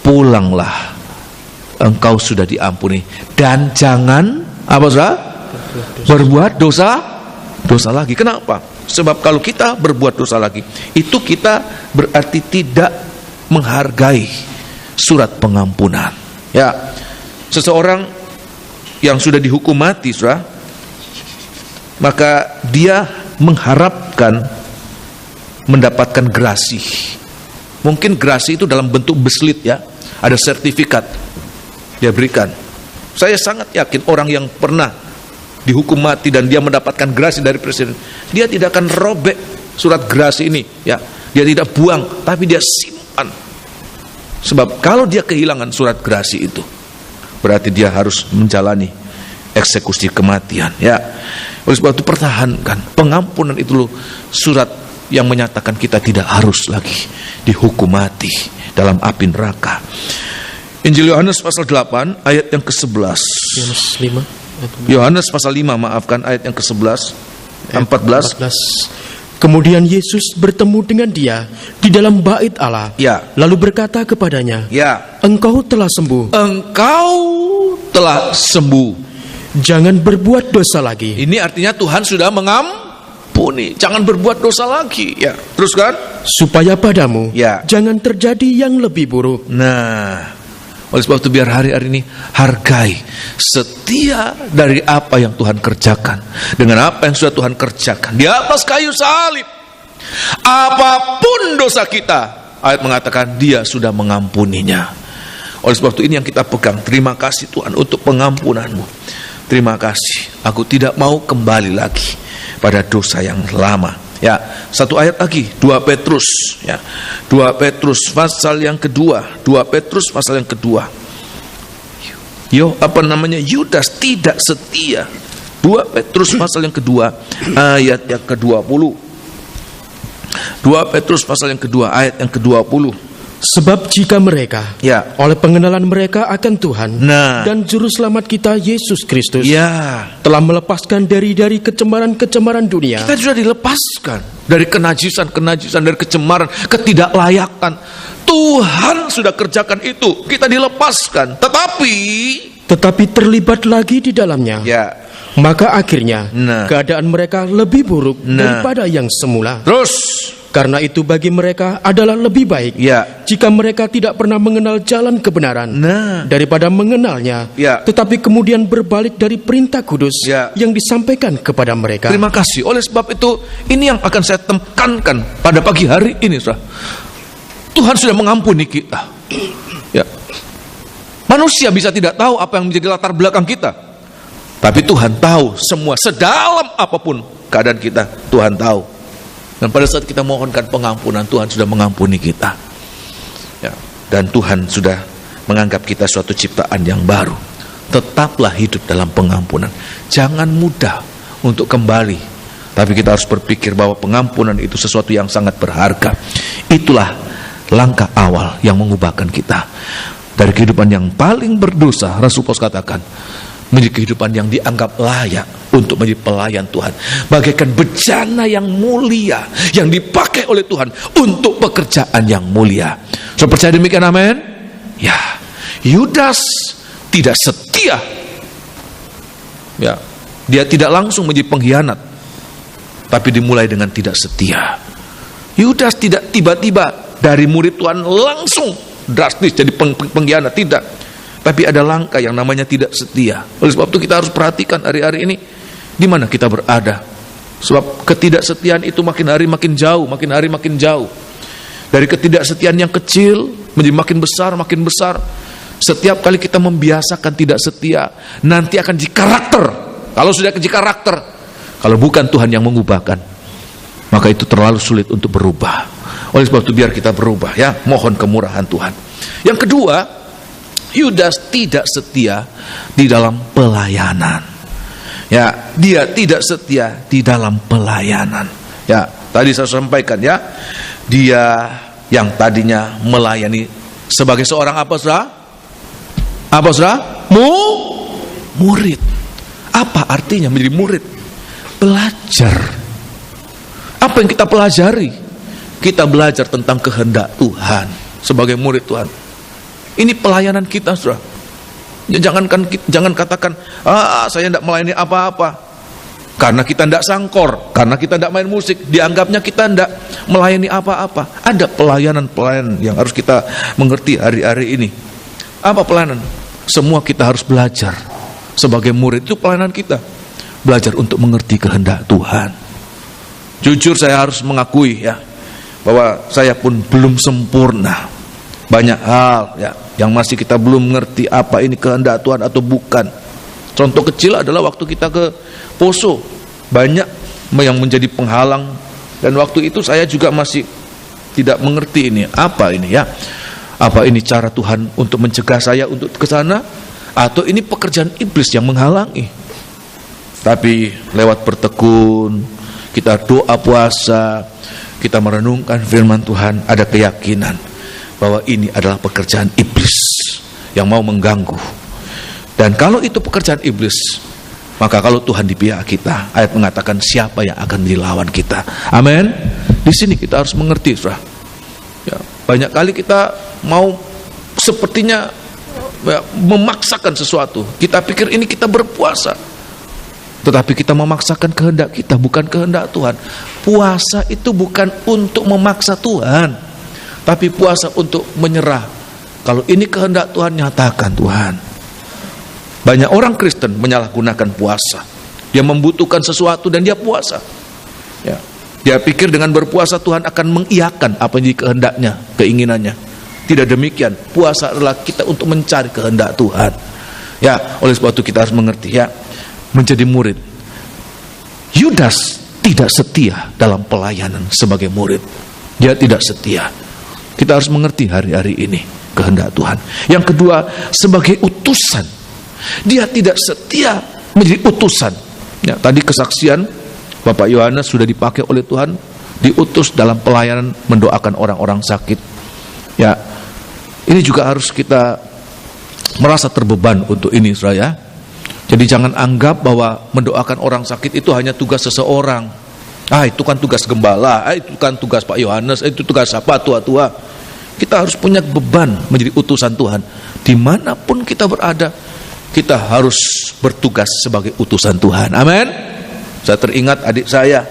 Pulanglah, engkau sudah diampuni, dan jangan apa saudara? Berbuat dosa lagi. Kenapa? Sebab kalau kita berbuat dosa lagi, itu kita berarti tidak menghargai surat pengampunan. Ya, seseorang yang sudah dihukum mati, saudara, maka dia mengharapkan mendapatkan grasi. Mungkin grasi itu dalam bentuk beslit ya, ada sertifikat dia berikan. Saya sangat yakin orang yang pernah dihukum mati dan dia mendapatkan grasi dari presiden, dia tidak akan robek surat grasi ini ya. Dia tidak buang, tapi dia simpan. Sebab kalau dia kehilangan surat grasi itu, berarti dia harus menjalani eksekusi kematian ya. Oleh sebab itu pertahankan pengampunan itu loh, surat yang menyatakan kita tidak harus lagi dihukum mati dalam api neraka. Injil Yohanes pasal 8 ayat yang ke-11. Yohanes pasal 5, maafkan, ayat yang ke-11 14. Kemudian Yesus bertemu dengan dia di dalam bait Allah ya. Lalu berkata kepadanya ya, engkau telah sembuh. Engkau telah sembuh. Jangan berbuat dosa lagi. Ini artinya Tuhan sudah mengampuni. Jangan berbuat dosa lagi ya. Teruskan, supaya padamu ya, jangan terjadi yang lebih buruk. Nah, oleh sebab itu biar hari-hari ini hargai setia dari apa yang Tuhan kerjakan, dengan apa yang sudah Tuhan kerjakan di atas kayu salib. Apapun dosa kita, ayat mengatakan dia sudah mengampuninya. Oleh sebab itu ini yang kita pegang. Terima kasih Tuhan untuk pengampunanmu. Terima kasih. Aku tidak mau kembali lagi pada dosa yang lama. Ya, satu ayat lagi, 2 Petrus ya. 2 Petrus pasal yang kedua. 2 Petrus pasal yang kedua. Yudas tidak setia. 2 Petrus pasal yang kedua ayat yang ke-20. 2 Petrus pasal yang kedua ayat yang ke-20. Sebab jika mereka Ya. oleh pengenalan mereka akan Tuhan Nah. dan Juru Selamat kita Yesus Kristus Ya. telah melepaskan dari kecemaran-kecemaran dunia, Kita sudah dilepaskan dari kenajisan, dari kecemaran, ketidaklayakan. Tuhan sudah kerjakan itu. Kita dilepaskan. tetapi terlibat lagi di dalamnya. Ya. Maka akhirnya Nah. keadaan mereka lebih buruk Nah. daripada yang semula. Terus. Karena itu bagi mereka adalah lebih baik Ya. jika mereka tidak pernah mengenal jalan kebenaran Nah. daripada mengenalnya, Ya. tetapi kemudian berbalik dari perintah kudus Ya. yang disampaikan kepada mereka. Terima kasih. Oleh sebab itu, ini yang akan saya tekankan pada pagi hari ini, saudara. Tuhan sudah mengampuni kita. Ya. Manusia bisa tidak tahu apa yang menjadi latar belakang kita, tapi Tuhan tahu semua, sedalam apapun keadaan kita, Tuhan tahu. Dan pada saat kita mohonkan pengampunan, Tuhan sudah mengampuni kita. Ya. Dan Tuhan sudah menganggap kita suatu ciptaan yang baru. Tetaplah hidup dalam pengampunan. Jangan mudah untuk kembali, tapi kita harus berpikir bahwa pengampunan itu sesuatu yang sangat berharga. Itulah langkah awal yang mengubahkan kita dari kehidupan yang paling berdosa. Rasul Paulus katakan, menjadi kehidupan yang dianggap layak untuk menjadi pelayan Tuhan, bagaikan bejana yang mulia yang dipakai oleh Tuhan untuk pekerjaan yang mulia. So, percaya demikian, amin? Ya. Yudas tidak setia. Ya. Dia tidak langsung menjadi pengkhianat, tapi dimulai dengan tidak setia. Yudas tidak tiba-tiba dari murid Tuhan langsung drastis jadi pengkhianat, tidak. Tapi ada langkah yang namanya tidak setia. Oleh sebab itu kita harus perhatikan hari-hari ini di mana kita berada. Sebab ketidaksetiaan itu makin hari makin jauh, makin hari makin jauh. Dari ketidaksetiaan yang kecil menjadi makin besar, makin besar. Setiap kali kita membiasakan tidak setia, nanti akan jadi karakter. Kalau sudah jadi karakter, kalau bukan Tuhan yang mengubahkan, maka itu terlalu sulit untuk berubah. Oleh sebab itu biar kita berubah, ya. Mohon kemurahan Tuhan. Yang kedua, Yudas tidak setia di dalam pelayanan. Ya, dia tidak setia di dalam pelayanan. Ya, tadi saya sampaikan, ya. Dia yang tadinya melayani sebagai seorang apa, saudara? Apa, saudara? Murid. Apa artinya menjadi murid? Belajar. Apa yang kita pelajari? Kita belajar tentang kehendak Tuhan sebagai murid Tuhan. Ini pelayanan kita, saudara. Jangan katakan, saya tidak melayani apa-apa. Karena kita tidak sangkor, karena kita tidak main musik, dianggapnya kita tidak melayani apa-apa. Ada pelayanan yang harus kita mengerti hari-hari ini. Apa pelayanan? Semua kita harus belajar. Sebagai murid itu pelayanan kita. Belajar untuk mengerti kehendak Tuhan. Jujur saya harus mengakui, ya, bahwa saya pun belum sempurna. Banyak hal, ya, yang masih kita belum mengerti apa ini kehendak Tuhan atau bukan. Contoh kecil adalah waktu kita ke Poso, banyak yang menjadi penghalang, dan waktu itu saya juga masih tidak mengerti ini apa ini, ya. Apa ini cara Tuhan untuk mencegah saya untuk ke sana, atau ini pekerjaan iblis yang menghalangi. Tapi lewat bertekun, kita doa puasa, kita merenungkan firman Tuhan, ada keyakinan bahwa ini adalah pekerjaan iblis yang mau mengganggu. Dan kalau itu pekerjaan iblis, maka kalau Tuhan di pihak kita, ayat mengatakan siapa yang akan dilawan kita. Amin. Di sini kita harus mengerti, saudara. Ya, banyak kali kita mau sepertinya, ya, memaksakan sesuatu. Kita pikir ini kita berpuasa, tetapi kita memaksakan kehendak kita, bukan kehendak Tuhan. Puasa itu bukan untuk memaksa Tuhan, tapi puasa untuk menyerah. Kalau ini kehendak Tuhan, nyatakan Tuhan. Banyak orang Kristen menyalahgunakan puasa. Dia membutuhkan sesuatu dan dia puasa. Ya. Dia pikir dengan berpuasa Tuhan akan mengiyakan apa yang kehendaknya, keinginannya. Tidak demikian. Puasa adalah kita untuk mencari kehendak Tuhan. Ya, oleh sebab itu kita harus mengerti, ya, menjadi murid. Yudas tidak setia dalam pelayanan sebagai murid. Dia tidak setia. Kita harus mengerti hari-hari ini kehendak Tuhan. Yang kedua, sebagai utusan, dia tidak setia menjadi utusan. Ya, tadi kesaksian Bapak Yohanes sudah dipakai oleh Tuhan, diutus dalam pelayanan mendoakan orang-orang sakit. Ya, Ini juga harus kita merasa terbeban untuk ini, saudara ya. Jadi jangan anggap bahwa mendoakan orang sakit itu hanya tugas seseorang. Itu kan tugas gembala, itu kan tugas Pak Yohanes, itu tugas apa tua-tua. Kita harus punya beban menjadi utusan Tuhan. Dimanapun kita berada, kita harus bertugas sebagai utusan Tuhan. Amin. Saya teringat adik saya,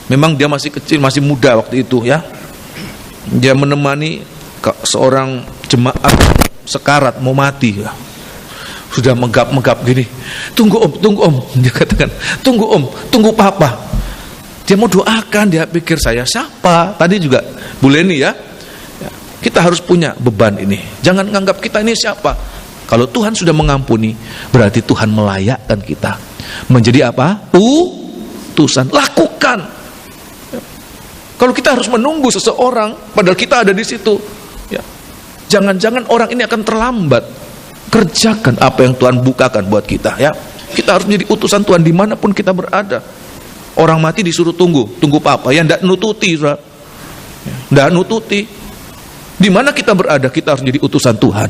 memang dia masih kecil, masih muda waktu itu ya. Dia menemani seorang jemaat sekarat mau mati ya. Sudah menggap-menggap gini, tunggu om, dia katakan, tunggu om, tunggu papa. Dia mau doakan, dia pikir saya siapa? Tadi juga Bu Leni ya. Kita harus punya beban ini. Jangan menganggap kita ini siapa. Kalau Tuhan sudah mengampuni, berarti Tuhan melayakkan kita menjadi apa? Utusan. Lakukan. Kalau kita harus menunggu seseorang, padahal kita ada di situ, ya, jangan-jangan orang ini akan terlambat. Kerjakan apa yang Tuhan bukakan buat kita ya. Kita harus menjadi utusan Tuhan dimanapun kita berada. Orang mati disuruh tunggu papa. Ya ndak nututi, ndak nututi. Dimana kita berada, kita harus menjadi utusan Tuhan.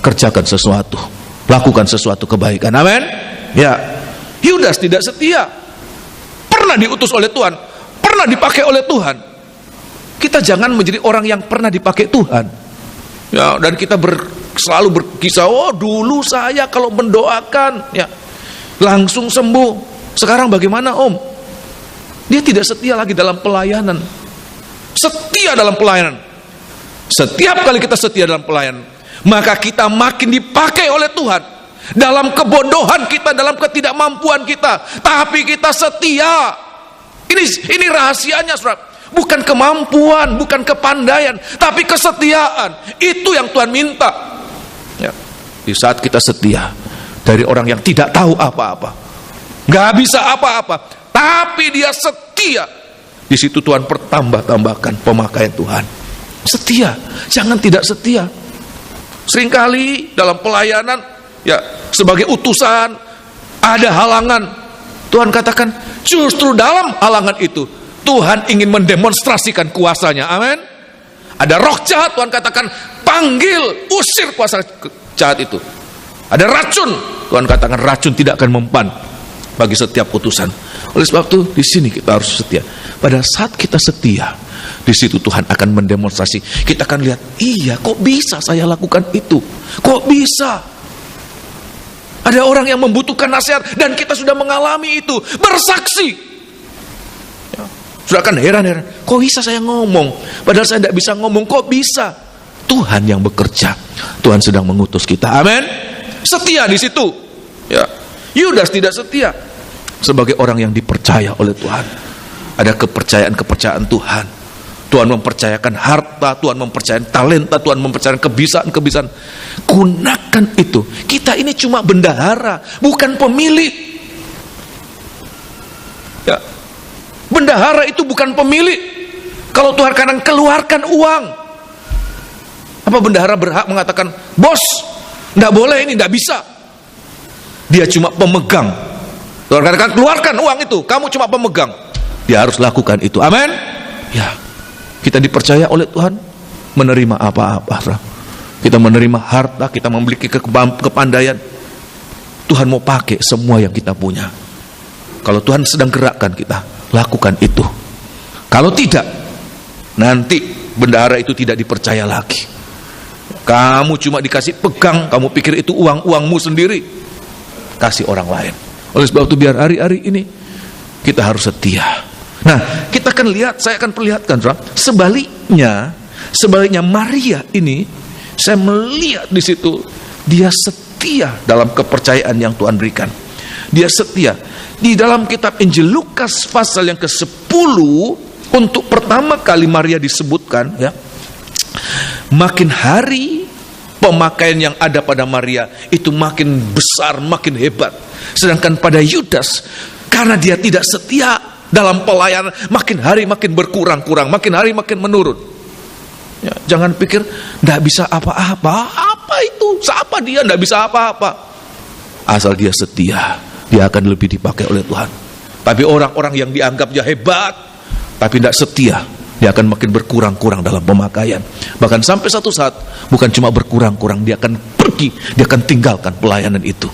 Kerjakan sesuatu, lakukan sesuatu kebaikan. Amin. Ya, Yudas tidak setia. Pernah diutus oleh Tuhan, pernah dipakai oleh Tuhan. Kita jangan menjadi orang yang pernah dipakai Tuhan. Ya, dan kita selalu berkisah, dulu saya kalau mendoakan ya langsung sembuh. Sekarang bagaimana om? Dia tidak setia lagi dalam pelayanan. Setia dalam pelayanan. Setiap kali kita setia dalam pelayanan, maka kita makin dipakai oleh Tuhan. Dalam kebodohan kita, dalam ketidakmampuan kita, tapi kita setia. Ini rahasianya, saudara. Bukan kemampuan, bukan kepandaian, tapi kesetiaan. Itu yang Tuhan minta. Ya. Di saat kita setia dari orang yang tidak tahu apa-apa, nggak bisa apa-apa, tapi dia setia, di situ Tuhan tambahkan pemakaian Tuhan. Setia, jangan tidak setia. Seringkali dalam pelayanan, ya sebagai utusan ada halangan. Tuhan katakan justru dalam halangan itu Tuhan ingin mendemonstrasikan kuasanya. Amin. Ada roh jahat, Tuhan katakan panggil, usir kuasa jahat itu. Ada racun, Tuhan katakan racun tidak akan mempan bagi setiap utusan. Oleh sebab itu di sini kita harus setia. Pada saat kita setia, di situ Tuhan akan mendemonstrasi. Kita akan lihat, iya kok bisa saya lakukan itu? Kok bisa? Ada orang yang membutuhkan nasihat dan kita sudah mengalami itu, bersaksi. Sudah kan heran-heran, kok bisa saya ngomong? Padahal saya tidak bisa ngomong, kok bisa? Tuhan yang bekerja, Tuhan sedang mengutus kita. Amin. Setia di situ. Ya, Yudas tidak setia sebagai orang yang dipercaya oleh Tuhan. Ada kepercayaan Tuhan. Tuhan mempercayakan harta, Tuhan mempercayakan talenta, Tuhan mempercayakan kebiasaan. Gunakan itu. Kita ini cuma bendahara, bukan pemilik. Ya. Bendahara itu bukan pemilik. Kalau Tuhan kadang keluarkan uang, apa bendahara berhak mengatakan, bos, tidak boleh ini, tidak bisa? Dia cuma pemegang. Tuhan katakan keluarkan uang itu, kamu cuma pemegang. Dia harus lakukan itu. Amin. Ya, kita dipercaya oleh Tuhan menerima apa-apa. Kita menerima harta, kita memiliki kepandaian. Tuhan mau pakai semua yang kita punya. Kalau Tuhan sedang gerakkan kita, lakukan itu. Kalau tidak, nanti bendahara itu tidak dipercaya lagi. Kamu cuma dikasih pegang, kamu pikir itu uangmu sendiri, kasih orang lain. Oleh sebab itu biar hari-hari ini kita harus setia. Nah, kita akan lihat, saya akan perlihatkan, sebaliknya Maria ini, saya melihat di situ dia setia dalam kepercayaan yang Tuhan berikan. Dia setia. Di dalam kitab Injil Lukas pasal yang ke-10, untuk pertama kali Maria disebutkan, ya. Makin hari pemakaian yang ada pada Maria itu makin besar, makin hebat. Sedangkan pada Yudas, karena dia tidak setia dalam pelayanan, makin hari makin berkurang-kurang, makin hari makin menurun. Ya, jangan pikir tidak bisa apa-apa. Apa itu? Siapa dia? Tidak bisa apa-apa. Asal dia setia, dia akan lebih dipakai oleh Tuhan. Tapi orang-orang yang dianggap dia hebat, tapi tidak setia, dia akan makin berkurang-kurang dalam pemakaian. Bahkan sampai satu saat bukan cuma berkurang-kurang, dia akan pergi, dia akan tinggalkan pelayanan itu.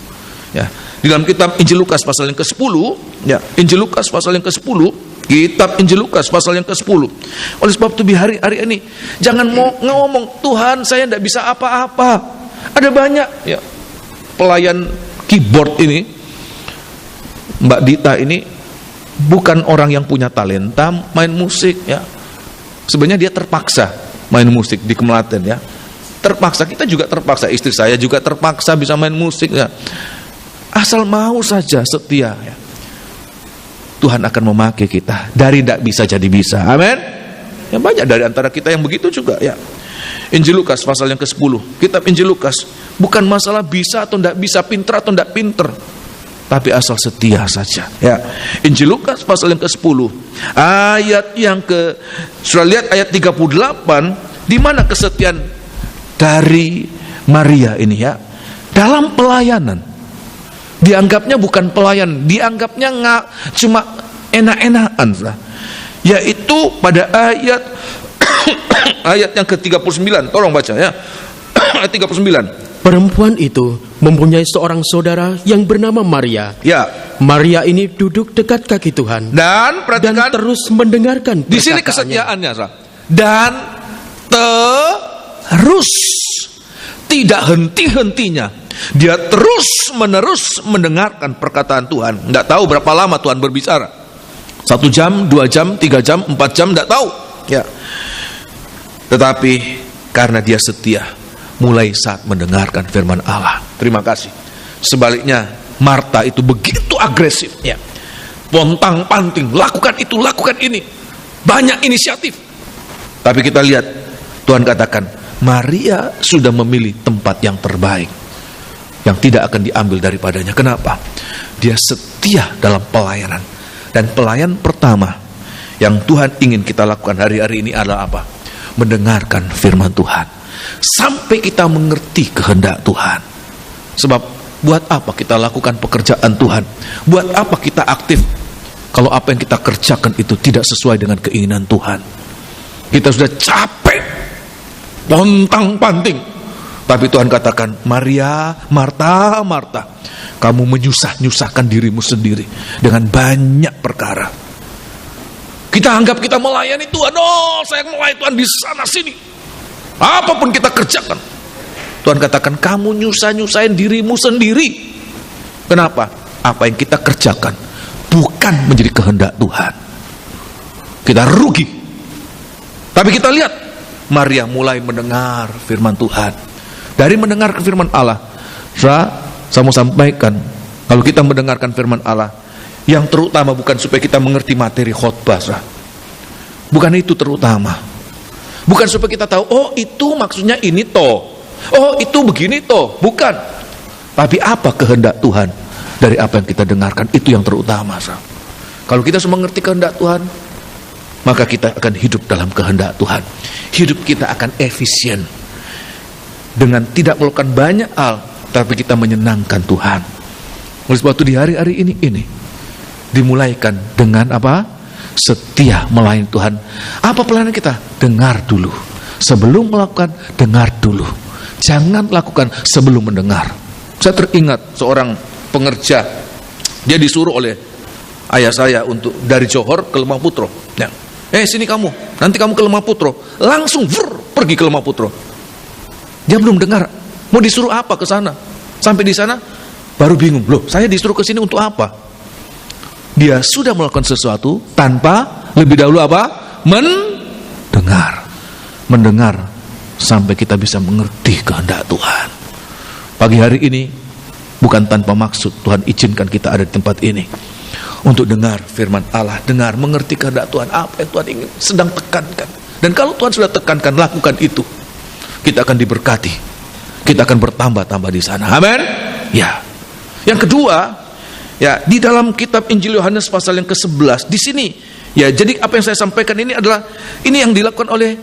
Ya, di dalam kitab Injil Lukas pasal yang ke-10, ya, Injil Lukas pasal yang ke-10, kitab Injil Lukas pasal yang ke-10. Oleh sebab itu di hari-hari ini jangan mau ngomong, Tuhan saya tidak bisa apa-apa. Ada banyak ya pelayan keyboard ini, Mbak Dita ini bukan orang yang punya talenta main musik ya. Sebenarnya dia terpaksa main musik di Kemelaten ya. Terpaksa, kita juga terpaksa, istri saya juga terpaksa bisa main musik ya. Asal mau saja setia ya. Tuhan akan memakai kita dari tidak bisa jadi bisa. Amin. Ya, banyak dari antara kita yang begitu juga ya. Injil Lukas pasal yang ke-10. Kitab Injil Lukas bukan masalah bisa atau tidak bisa, pinter atau tidak pinter, tapi asal setia saja ya. Injil Lukas pasal yang ke-10 ayat yang sudah lihat ayat 38, di mana kesetiaan dari Maria ini ya dalam pelayanan. Dianggapnya bukan pelayan, dianggapnya nggak cuma enak-enakan lah. Yaitu pada ayat ayat yang ke-39, tolong baca ya. Ayat 39. Perempuan itu mempunyai seorang saudara yang bernama Maria. Ya. Maria ini duduk dekat kaki Tuhan Dan perhatikan, terus mendengarkan di sini kesetiaannya, dan terus tidak henti-hentinya dia terus menerus mendengarkan perkataan Tuhan. Tidak tahu berapa lama Tuhan berbicara, 1 jam, 2 jam, 3 jam, 4 jam, tidak tahu ya. Tetapi karena dia setia, mulai saat mendengarkan firman Allah. Terima kasih. Sebaliknya Marta itu begitu agresif ya, pontang-panting, lakukan itu, lakukan ini, banyak inisiatif. Tapi kita lihat Tuhan katakan Maria sudah memilih tempat yang terbaik, yang tidak akan diambil daripadanya. Kenapa? Dia setia dalam pelayanan. Dan pelayan pertama yang Tuhan ingin kita lakukan hari-hari ini adalah apa? Mendengarkan firman Tuhan sampai kita mengerti kehendak Tuhan. Sebab buat apa kita lakukan pekerjaan Tuhan? Buat apa kita aktif kalau apa yang kita kerjakan itu tidak sesuai dengan keinginan Tuhan? Kita sudah capek, pontang-panting, tapi Tuhan katakan, Maria, Marta, Marta, kamu menyusah-nyusahkan dirimu sendiri dengan banyak perkara. Kita anggap kita melayani Tuhan, oh saya melayani Tuhan di sana sini, apapun kita kerjakan. Tuhan katakan, kamu nyusah-nyusahin dirimu sendiri. Kenapa? Apa yang kita kerjakan bukan menjadi kehendak Tuhan. Kita rugi. Tapi kita lihat Maria mulai mendengar firman Tuhan. Dari mendengar firman Allah, saya mau sampaikan, kalau kita mendengarkan firman Allah, yang terutama bukan supaya kita mengerti materi khotbah, bukan itu terutama. Bukan supaya kita tahu, oh itu maksudnya ini toh, oh itu begini toh, bukan. Tapi apa kehendak Tuhan dari apa yang kita dengarkan, itu yang terutama. Kalau kita semua mengerti kehendak Tuhan, maka kita akan hidup dalam kehendak Tuhan. Hidup kita akan efisien dengan tidak melakukan banyak hal, tapi kita menyenangkan Tuhan. Oleh sebab itu di hari-hari ini dimulaikan dengan apa? Setia melayani Tuhan. Apa pelayanan kita? Dengar dulu. Sebelum melakukan, dengar dulu. Jangan lakukan sebelum mendengar. Saya teringat seorang pengerja, dia disuruh oleh ayah saya untuk dari Johor ke Lemah-Putro ya. Sini kamu, nanti kamu ke Lemah-Putro. Langsung pergi ke Lemah-Putro. Dia belum dengar, mau disuruh apa ke sana. Sampai di sana baru bingung, loh saya disuruh ke sini untuk apa? Dia sudah melakukan sesuatu tanpa lebih dahulu apa? Mendengar sampai kita bisa mengerti kehendak Tuhan. Pagi hari ini bukan tanpa maksud Tuhan izinkan kita ada di tempat ini untuk dengar firman Allah, dengar, mengerti kehendak Tuhan, apa yang Tuhan ingin sedang tekankan. Dan kalau Tuhan sudah tekankan, lakukan itu. Kita akan diberkati, kita akan bertambah-tambah di sana. Amin. Ya. Yang kedua, ya di dalam kitab Injil Yohanes pasal yang ke-11 di sini, ya jadi apa yang saya sampaikan ini adalah ini yang dilakukan oleh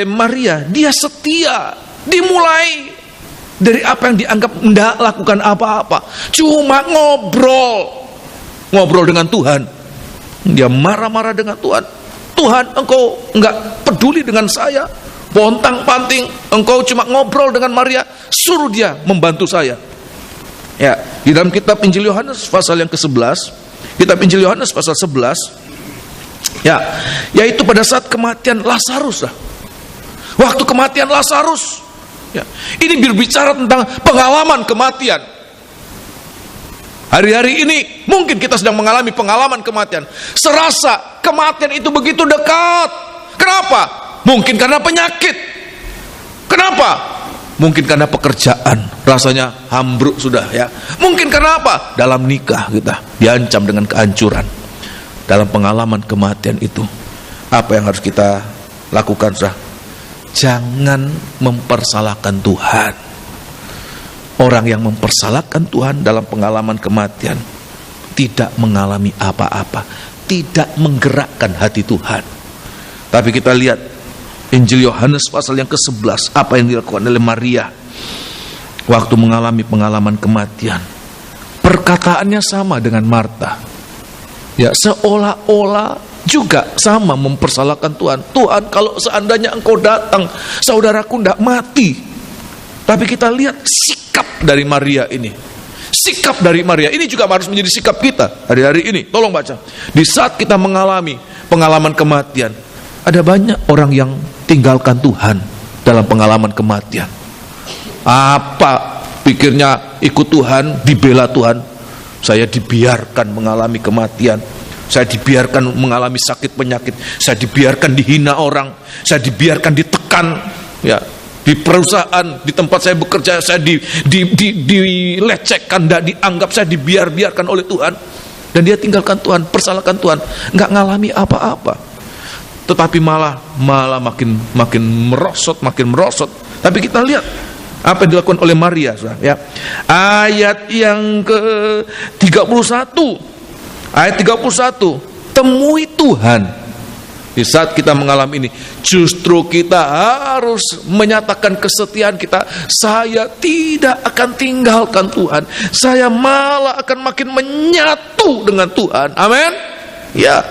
Maria. Dia setia, dimulai dari apa yang dianggap tidak lakukan apa-apa, cuma ngobrol dengan Tuhan. Dia marah-marah dengan Tuhan, Tuhan, engkau enggak peduli dengan saya, pontang-panting, engkau cuma ngobrol dengan Maria, suruh dia membantu saya. Ya, di dalam kitab Injil Yohanes pasal yang ke-11, kitab Injil Yohanes pasal 11, ya, yaitu pada saat kematian Lazarus lah. Waktu kematian Lazarus, ya, ini berbicara tentang pengalaman kematian. Hari-hari ini mungkin kita sedang mengalami pengalaman kematian. Serasa kematian itu begitu dekat. Kenapa? Mungkin karena penyakit. Kenapa? Mungkin karena pekerjaan, rasanya hambruk sudah, ya. Mungkin karena apa? Dalam nikah kita diancam dengan kehancuran. Dalam pengalaman kematian itu, apa yang harus kita lakukan, saudara? Jangan mempersalahkan Tuhan. Orang yang mempersalahkan Tuhan dalam pengalaman kematian tidak mengalami apa-apa, tidak menggerakkan hati Tuhan. Tapi kita lihat Injil Yohanes pasal yang ke-11, apa yang dilakukan oleh Maria waktu mengalami pengalaman kematian. Perkataannya sama dengan Marta. Ya, seolah-olah juga sama mempersalahkan Tuhan. Tuhan, kalau seandainya engkau datang, saudaraku tidak mati. Tapi kita lihat sikap dari Maria ini. Sikap dari Maria ini juga harus menjadi sikap kita hari-hari ini. Tolong baca. Di saat kita mengalami pengalaman kematian, ada banyak orang yang tinggalkan Tuhan dalam pengalaman kematian. Apa pikirnya ikut Tuhan, dibela Tuhan? Saya dibiarkan mengalami kematian. Saya dibiarkan mengalami sakit penyakit. Saya dibiarkan dihina orang. Saya dibiarkan ditekan, ya. Di perusahaan, di tempat saya bekerja, saya dilecehkan, tidak dianggap, saya dibiarkan oleh Tuhan. Dan dia tinggalkan Tuhan, persalahkan Tuhan, nggak ngalami apa-apa. Tetapi malah makin merosot. Tapi kita lihat apa yang dilakukan oleh Maria, ya. Ayat yang ke-31, ayat 31, temui Tuhan. Di saat kita mengalami ini, justru kita harus menyatakan kesetiaan kita. Saya tidak akan tinggalkan Tuhan. Saya malah akan makin menyatu dengan Tuhan. Amin. Ya.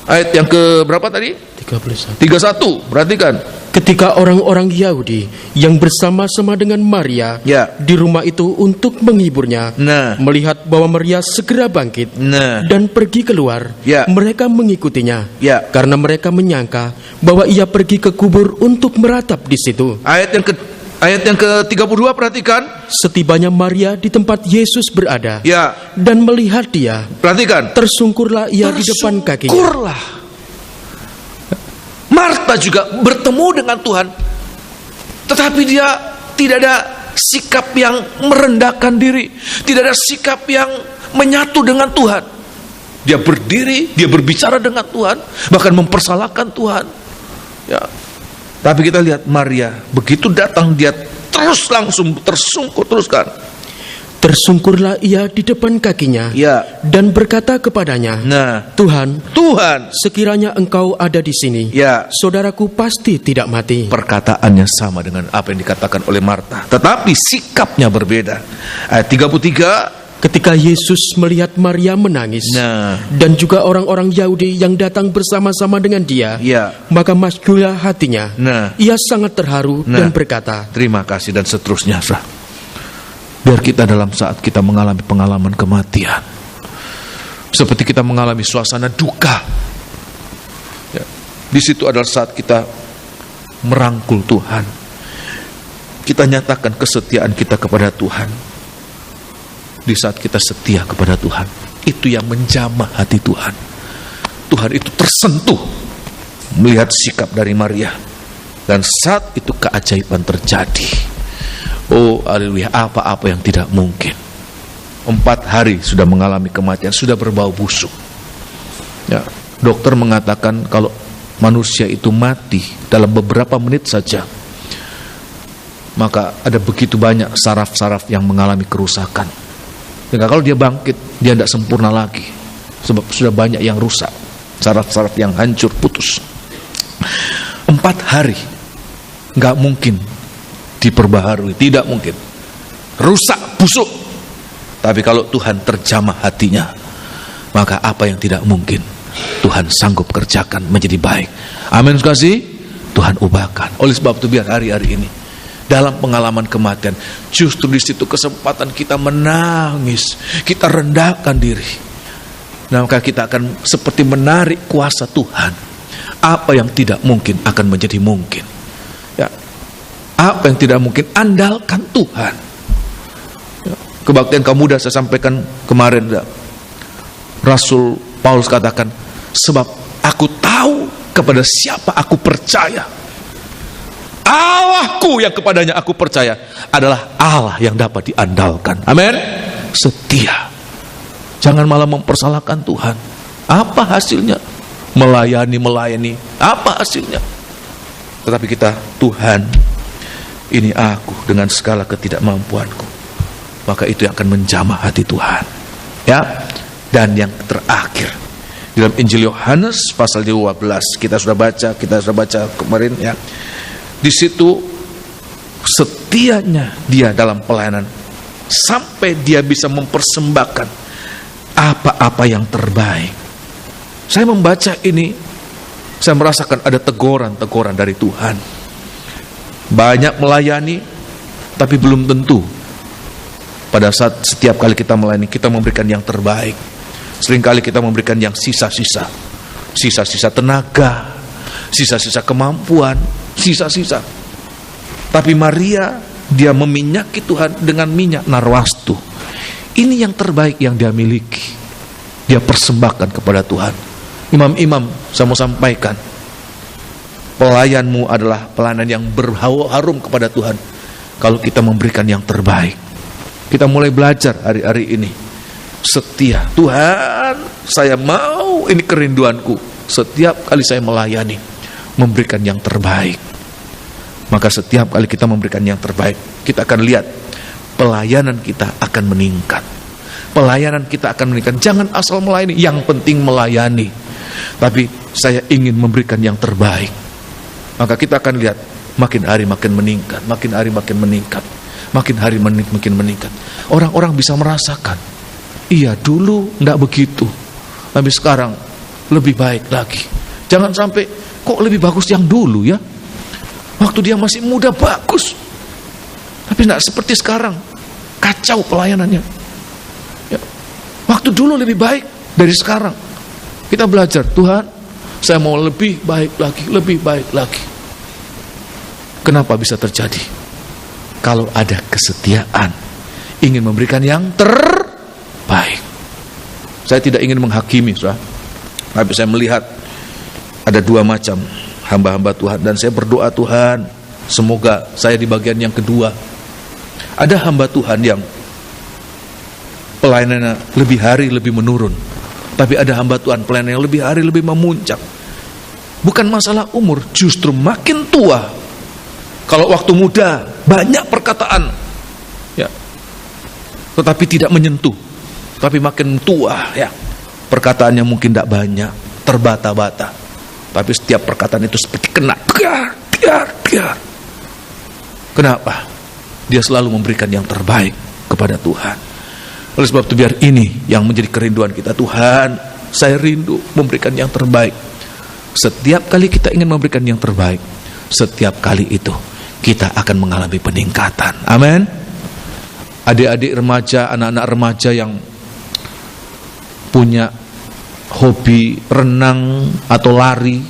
Ayat yang ke berapa tadi? 31. Perhatikan. Ketika orang-orang Yahudi yang bersama-sama dengan Maria, ya, di rumah itu untuk menghiburnya, melihat bahwa Maria segera bangkit dan pergi keluar, ya, mereka mengikutinya, ya, karena mereka menyangka bahwa ia pergi ke kubur untuk meratap di situ. Ayat yang ke-32, perhatikan. Setibanya Maria di tempat Yesus berada, ya, dan melihat dia, perhatikan, tersungkurlah ia di depan kakinya. Marta juga bertemu dengan Tuhan, tetapi dia tidak ada sikap yang merendahkan diri, tidak ada sikap yang menyatu dengan Tuhan. Dia berdiri, dia berbicara dengan Tuhan, bahkan mempersalahkan Tuhan, ya. Tapi kita lihat Maria, begitu datang dia terus langsung tersungkur teruskan. Tersungkurlah ia di depan kakinya, ya, dan berkata kepadanya, Tuhan, sekiranya engkau ada di sini, ya, saudaraku pasti tidak mati. Perkataannya sama dengan apa yang dikatakan oleh Marta, tetapi sikapnya berbeda. Ayat 33, ketika Yesus melihat Maria menangis, dan juga orang-orang Yahudi yang datang bersama-sama dengan dia, ya, maka maskulah hatinya. Ia sangat terharu dan berkata, terima kasih, dan seterusnya. Biar kita dalam saat kita mengalami pengalaman kematian, seperti kita mengalami suasana duka, ya, di situ adalah saat kita merangkul Tuhan. Kita nyatakan kesetiaan kita kepada Tuhan. Di saat kita setia kepada Tuhan, itu yang menjamah hati Tuhan. Tuhan itu tersentuh melihat sikap dari Maria, dan saat itu keajaiban terjadi. Oh, haleluya, apa-apa yang tidak mungkin. 4 hari sudah mengalami kematian, sudah berbau busuk. Ya, dokter mengatakan kalau manusia itu mati dalam beberapa menit saja, maka ada begitu banyak saraf-saraf yang mengalami kerusakan. Dan kalau dia bangkit, dia tidak sempurna lagi, sebab sudah banyak yang rusak, saraf-saraf yang hancur, putus. 4 hari nggak mungkin diperbaharui, tidak mungkin, rusak, busuk. Tapi kalau Tuhan terjamah hatinya, maka apa yang tidak mungkin Tuhan sanggup kerjakan menjadi baik. Amin, kasih Tuhan ubahkan. Oleh sebab itu biar hari-hari ini dalam pengalaman kematian, justru di situ kesempatan kita menangis, kita rendahkan diri. Nah, maka kita akan seperti menarik kuasa Tuhan. Apa yang tidak mungkin akan menjadi mungkin. Ya. Apa yang tidak mungkin, andalkan Tuhan. Ya. Kebaktian kaum muda saya sampaikan kemarin, ya. Rasul Paulus katakan, sebab aku tahu kepada siapa aku percaya. Allahku yang kepadanya aku percaya adalah Allah yang dapat diandalkan. Amin. Setia. Jangan malah mempersalahkan Tuhan. Apa hasilnya? Melayani. Apa hasilnya? Tetapi kita, Tuhan, ini aku dengan segala ketidakmampuanku. Maka itu yang akan menjamah hati Tuhan. Ya. Dan yang terakhir, dalam Injil Yohanes pasal 12, kita sudah baca kemarin, ya. Di situ setianya dia dalam pelayanan sampai dia bisa mempersembahkan apa-apa yang terbaik. Saya membaca ini, saya merasakan ada teguran dari Tuhan. Banyak melayani, tapi belum tentu pada saat setiap kali kita melayani kita memberikan yang terbaik. Seringkali kita memberikan yang sisa-sisa tenaga, sisa-sisa kemampuan, sisa-sisa. Tapi Maria, dia meminyaki Tuhan dengan minyak narwastu. Ini yang terbaik yang dia miliki. Dia persembahkan kepada Tuhan. Imam-imam, saya mau sampaikan, pelayanmu adalah pelayanan yang berharum kepada Tuhan. Kalau kita memberikan yang terbaik. Kita mulai belajar hari-hari ini. Setia. Tuhan, saya mau, ini kerinduanku. Setiap kali saya melayani, memberikan yang terbaik. Maka setiap kali kita memberikan yang terbaik, kita akan lihat pelayanan kita akan meningkat. Pelayanan kita akan meningkat. Jangan asal melayani, yang penting melayani. Tapi saya ingin memberikan yang terbaik. Maka kita akan lihat makin hari makin meningkat, makin hari makin meningkat, makin hari makin meningkat. Orang-orang bisa merasakan, iya dulu enggak begitu, tapi sekarang lebih baik lagi. Jangan sampai kok lebih bagus yang dulu ya. Waktu dia masih muda bagus, tapi enggak seperti sekarang, kacau pelayanannya ya. Waktu dulu lebih baik dari sekarang. Kita belajar, Tuhan, saya mau lebih baik lagi, lebih baik lagi. Kenapa bisa terjadi? Kalau ada kesetiaan, ingin memberikan yang terbaik. Saya tidak ingin menghakimi, saudara. Tapi saya melihat ada dua macam hamba-hamba Tuhan, dan saya berdoa, Tuhan, semoga saya di bagian yang kedua. Ada hamba Tuhan yang pelayanannya lebih hari lebih menurun, tapi ada hamba Tuhan pelayanan yang lebih hari lebih memuncak. Bukan masalah umur, justru makin tua. Kalau waktu muda banyak perkataan, ya, tetapi tidak menyentuh. Tapi makin tua, ya, perkataannya mungkin tidak banyak, terbata-bata. Tapi setiap perkataan itu seperti kena. Biar. Kenapa? Dia selalu memberikan yang terbaik kepada Tuhan. Oleh sebab itu biar ini yang menjadi kerinduan kita. Tuhan, saya rindu memberikan yang terbaik. Setiap kali kita ingin memberikan yang terbaik, setiap kali itu kita akan mengalami peningkatan. Amin. Adik-adik remaja, anak-anak remaja yang punya hobi renang atau lari,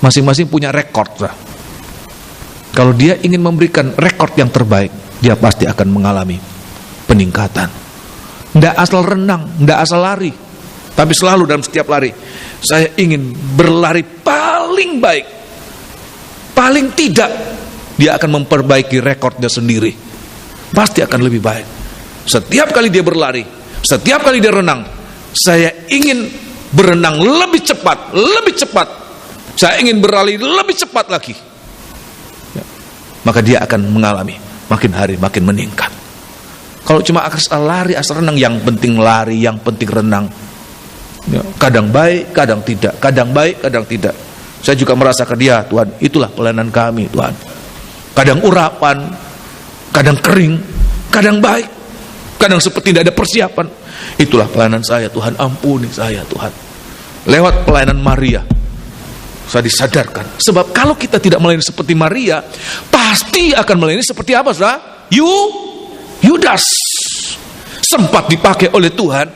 masing-masing punya rekor. Kalau dia ingin memberikan rekor yang terbaik, dia pasti akan mengalami peningkatan. Tidak asal renang, tidak asal lari, tapi selalu dalam setiap lari, saya ingin berlari paling baik. Paling tidak, dia akan memperbaiki rekornya sendiri. Pasti akan lebih baik. Setiap kali dia berlari, setiap kali dia renang, saya ingin berenang lebih cepat, lebih cepat. Saya ingin berlari lebih cepat lagi. Ya. Maka dia akan mengalami makin hari makin meningkat. Kalau cuma asal lari, asal renang, yang penting lari, yang penting renang. Ya. Kadang baik, kadang tidak. Kadang baik, kadang tidak. Saya juga merasakan dia, Tuhan, itulah pelayanan kami, Tuhan. Kadang urapan, kadang kering, kadang baik, kadang seperti tidak ada persiapan. Itulah pelayanan saya, Tuhan, ampuni saya, Tuhan. lewat pelayanan Maria, saya disadarkan. Sebab kalau kita tidak melayani seperti Maria, pasti akan melayani seperti apa, saudara? Yudas. Sempat dipakai oleh Tuhan,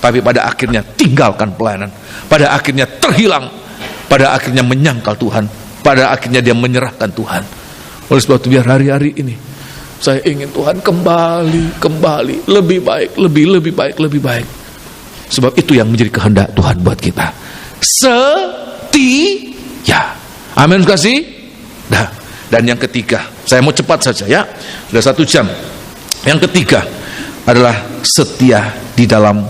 tapi pada akhirnya tinggalkan pelayanan. Pada akhirnya terhilang. Pada akhirnya menyangkal Tuhan. Pada akhirnya dia menyerahkan Tuhan. Oleh sebab itu biar hari-hari ini saya ingin Tuhan kembali, lebih baik, lebih baik. Sebab itu yang menjadi kehendak Tuhan buat kita. Setia. Amin, kasih. Nah, dan yang ketiga, saya mau cepat saja ya, sudah 1 jam. Yang ketiga adalah setia di dalam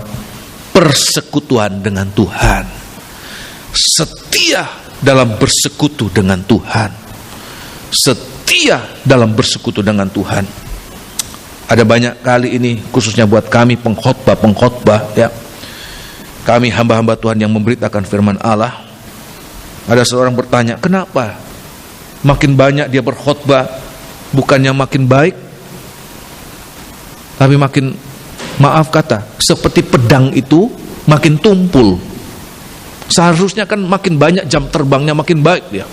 persekutuan dengan Tuhan. Setia dalam bersekutu dengan Tuhan. Setia dalam bersekutu dengan Tuhan. Ada banyak kali ini, khususnya buat kami pengkhotbah ya. Kami hamba-hamba Tuhan yang memberitakan firman Allah. Ada seorang bertanya, kenapa makin banyak dia berkhotbah, bukannya makin baik, tapi makin, maaf kata, seperti pedang itu makin tumpul. Seharusnya kan makin banyak jam terbangnya makin baik dia.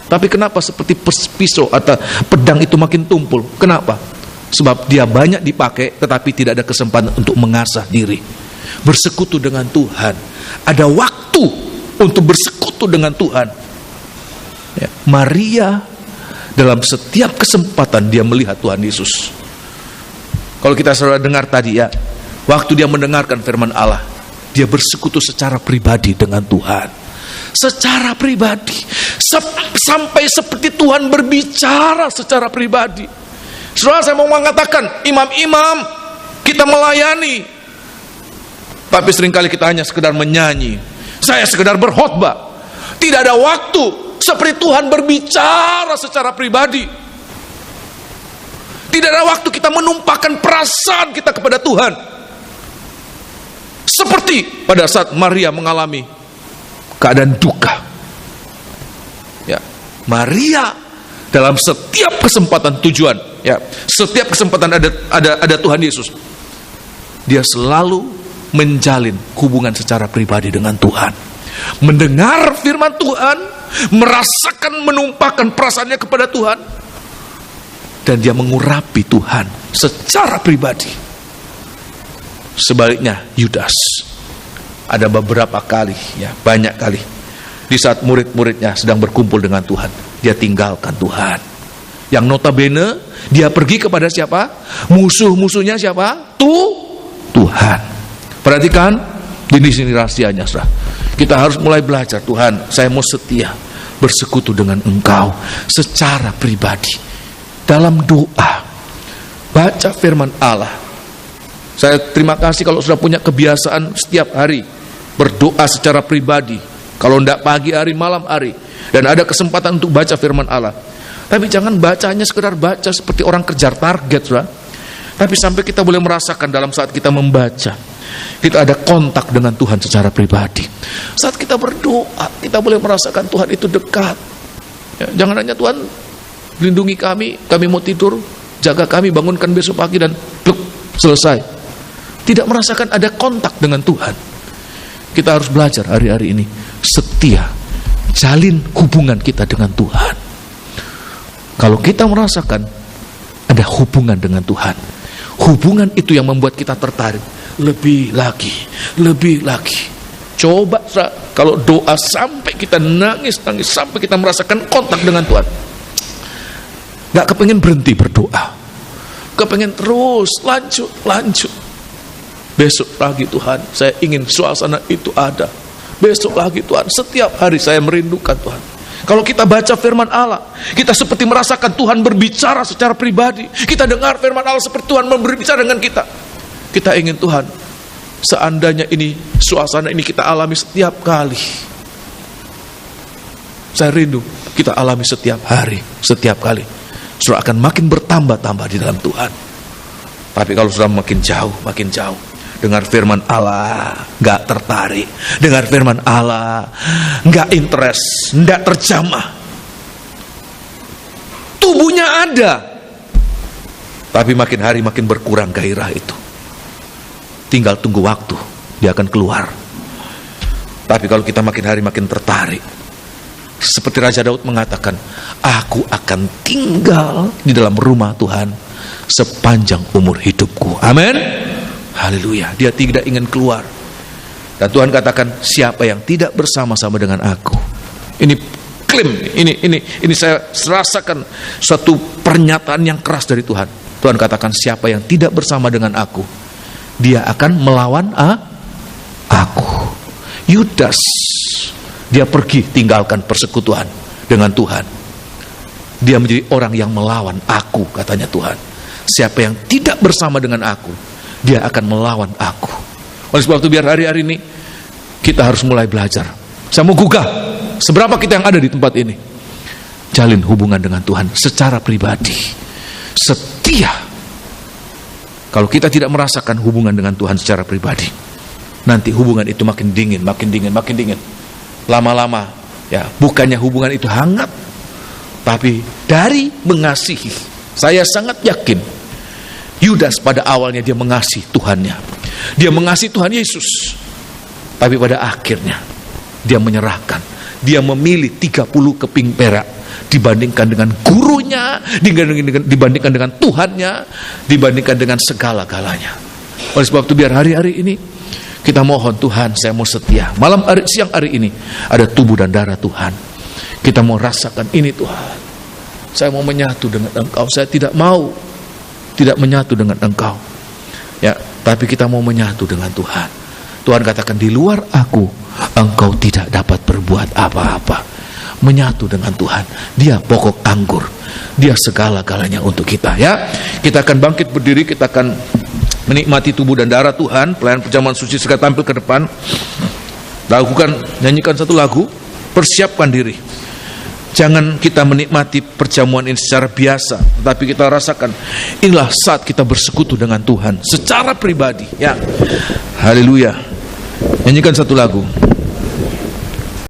Tapi kenapa seperti pisau atau pedang itu makin tumpul? Kenapa? Sebab dia banyak dipakai tetapi tidak ada kesempatan untuk mengasah diri. Bersekutu dengan Tuhan. Ada waktu untuk bersekutu dengan Tuhan. Ya, Maria dalam setiap kesempatan dia melihat Tuhan Yesus. Kalau kita sudah dengar tadi ya, waktu dia mendengarkan firman Allah, dia bersekutu secara pribadi dengan Tuhan. Secara pribadi. Sampai seperti Tuhan berbicara secara pribadi. Saudara, saya mau mengatakan, imam-imam, kita melayani. Tapi seringkali kita hanya sekedar menyanyi. Saya sekedar berkhotbah. Tidak ada waktu seperti Tuhan berbicara secara pribadi. Tidak ada waktu kita menumpahkan perasaan kita kepada Tuhan. Seperti pada saat Maria mengalami keadaan duka. Ya, Maria dalam setiap kesempatan tujuan, ya, setiap kesempatan ada Tuhan Yesus. Dia selalu menjalin hubungan secara pribadi dengan Tuhan. Mendengar firman Tuhan, merasakan, menumpahkan perasaannya kepada Tuhan. Dan dia mengurapi Tuhan secara pribadi. Sebaliknya Yudas, ada beberapa kali, ya, banyak kali, di saat murid-muridnya sedang berkumpul dengan Tuhan, dia tinggalkan Tuhan. Yang notabene dia pergi kepada siapa? Musuh-musuhnya siapa? Tuhan. Perhatikan, di sini rahasianya, saudara. Kita harus mulai belajar, Tuhan, saya mau setia bersekutu dengan Engkau secara pribadi. Dalam doa, baca firman Allah. Saya terima kasih kalau sudah punya kebiasaan setiap hari berdoa secara pribadi. Kalau tidak pagi hari, malam hari, dan ada kesempatan untuk baca firman Allah. Tapi jangan bacanya sekedar baca seperti orang kejar target, saudara. Tapi sampai kita boleh merasakan dalam saat kita membaca, kita ada kontak dengan Tuhan secara pribadi. Saat kita berdoa, kita boleh merasakan Tuhan itu dekat. Ya, jangan hanya Tuhan lindungi kami mau tidur, jaga kami, bangunkan besok pagi, dan pluk, selesai. Tidak merasakan ada kontak dengan Tuhan. Kita harus belajar hari-hari ini setia, jalin hubungan kita dengan Tuhan. Kalau kita merasakan ada hubungan dengan Tuhan, hubungan itu yang membuat kita tertarik lebih lagi. Coba kalau doa sampai kita nangis, sampai kita merasakan kontak dengan Tuhan. Gak kepengen berhenti berdoa, kepengen terus lanjut. Besok lagi Tuhan, saya ingin suasana itu ada. Besok lagi Tuhan, setiap hari saya merindukan Tuhan. Kalau kita baca firman Allah, kita seperti merasakan Tuhan berbicara secara pribadi. Kita dengar firman Allah seperti Tuhan berbicara dengan kita. Kita ingin Tuhan, seandainya ini, suasana ini kita alami setiap kali. Saya rindu kita alami setiap hari, setiap kali. Sudah akan makin bertambah-tambah di dalam Tuhan. Tapi kalau sudah makin jauh, dengar firman Allah gak tertarik, dengar firman Allah gak interest, gak terjamah. Tubuhnya ada, tapi makin hari makin berkurang gairah itu. Tinggal tunggu waktu, dia akan keluar. Tapi kalau kita makin hari makin tertarik, seperti Raja Daud mengatakan, aku akan tinggal di dalam rumah Tuhan sepanjang umur hidupku. Amin. Haleluya. Dia tidak ingin keluar. Dan Tuhan katakan, siapa yang tidak bersama-sama dengan aku. Ini klaim, ini saya rasakan suatu pernyataan yang keras dari Tuhan. Tuhan katakan, siapa yang tidak bersama dengan aku, dia akan melawan aku. Yudas, dia pergi tinggalkan persekutuan dengan Tuhan. Dia menjadi orang yang melawan aku, katanya Tuhan. Siapa yang tidak bersama dengan aku, dia akan melawan aku. Oleh sebab itu, biar hari-hari ini kita harus mulai belajar. Saya mau gugah, seberapa kita yang ada di tempat ini, jalin hubungan dengan Tuhan secara pribadi, setia. Kalau kita tidak merasakan hubungan dengan Tuhan secara pribadi, nanti hubungan itu makin dingin. Lama-lama, ya, bukannya hubungan itu hangat, tapi dari mengasihi. Saya sangat yakin Yudas pada awalnya dia mengasihi Tuhannya, dia mengasihi Tuhan Yesus, tapi pada akhirnya dia menyerahkan. Dia memilih 30 keping perak dibandingkan dengan gurunya, dibandingkan dengan Tuhannya, dibandingkan dengan segala-galanya. Oleh sebab itu, biar hari-hari ini kita mohon, Tuhan, saya mau setia. Siang hari ini ada tubuh dan darah Tuhan. Kita mau rasakan ini, Tuhan. Saya mau menyatu dengan Engkau. Saya tidak mau tidak menyatu dengan Engkau. Ya, tapi kita mau menyatu dengan Tuhan. Tuhan katakan, di luar aku, engkau tidak dapat berbuat apa-apa. Menyatu dengan Tuhan. Dia pokok anggur. Dia segala-galanya untuk kita. Ya, kita akan bangkit berdiri. Kita akan menikmati tubuh dan darah Tuhan. Pelayan perjamuan suci segera tampil ke depan. Nyanyikan satu lagu. Persiapkan diri. Jangan kita menikmati perjamuan ini secara biasa, tapi kita rasakan inilah saat kita bersekutu dengan Tuhan secara pribadi. Ya, haleluya. Nyanyikan satu lagu.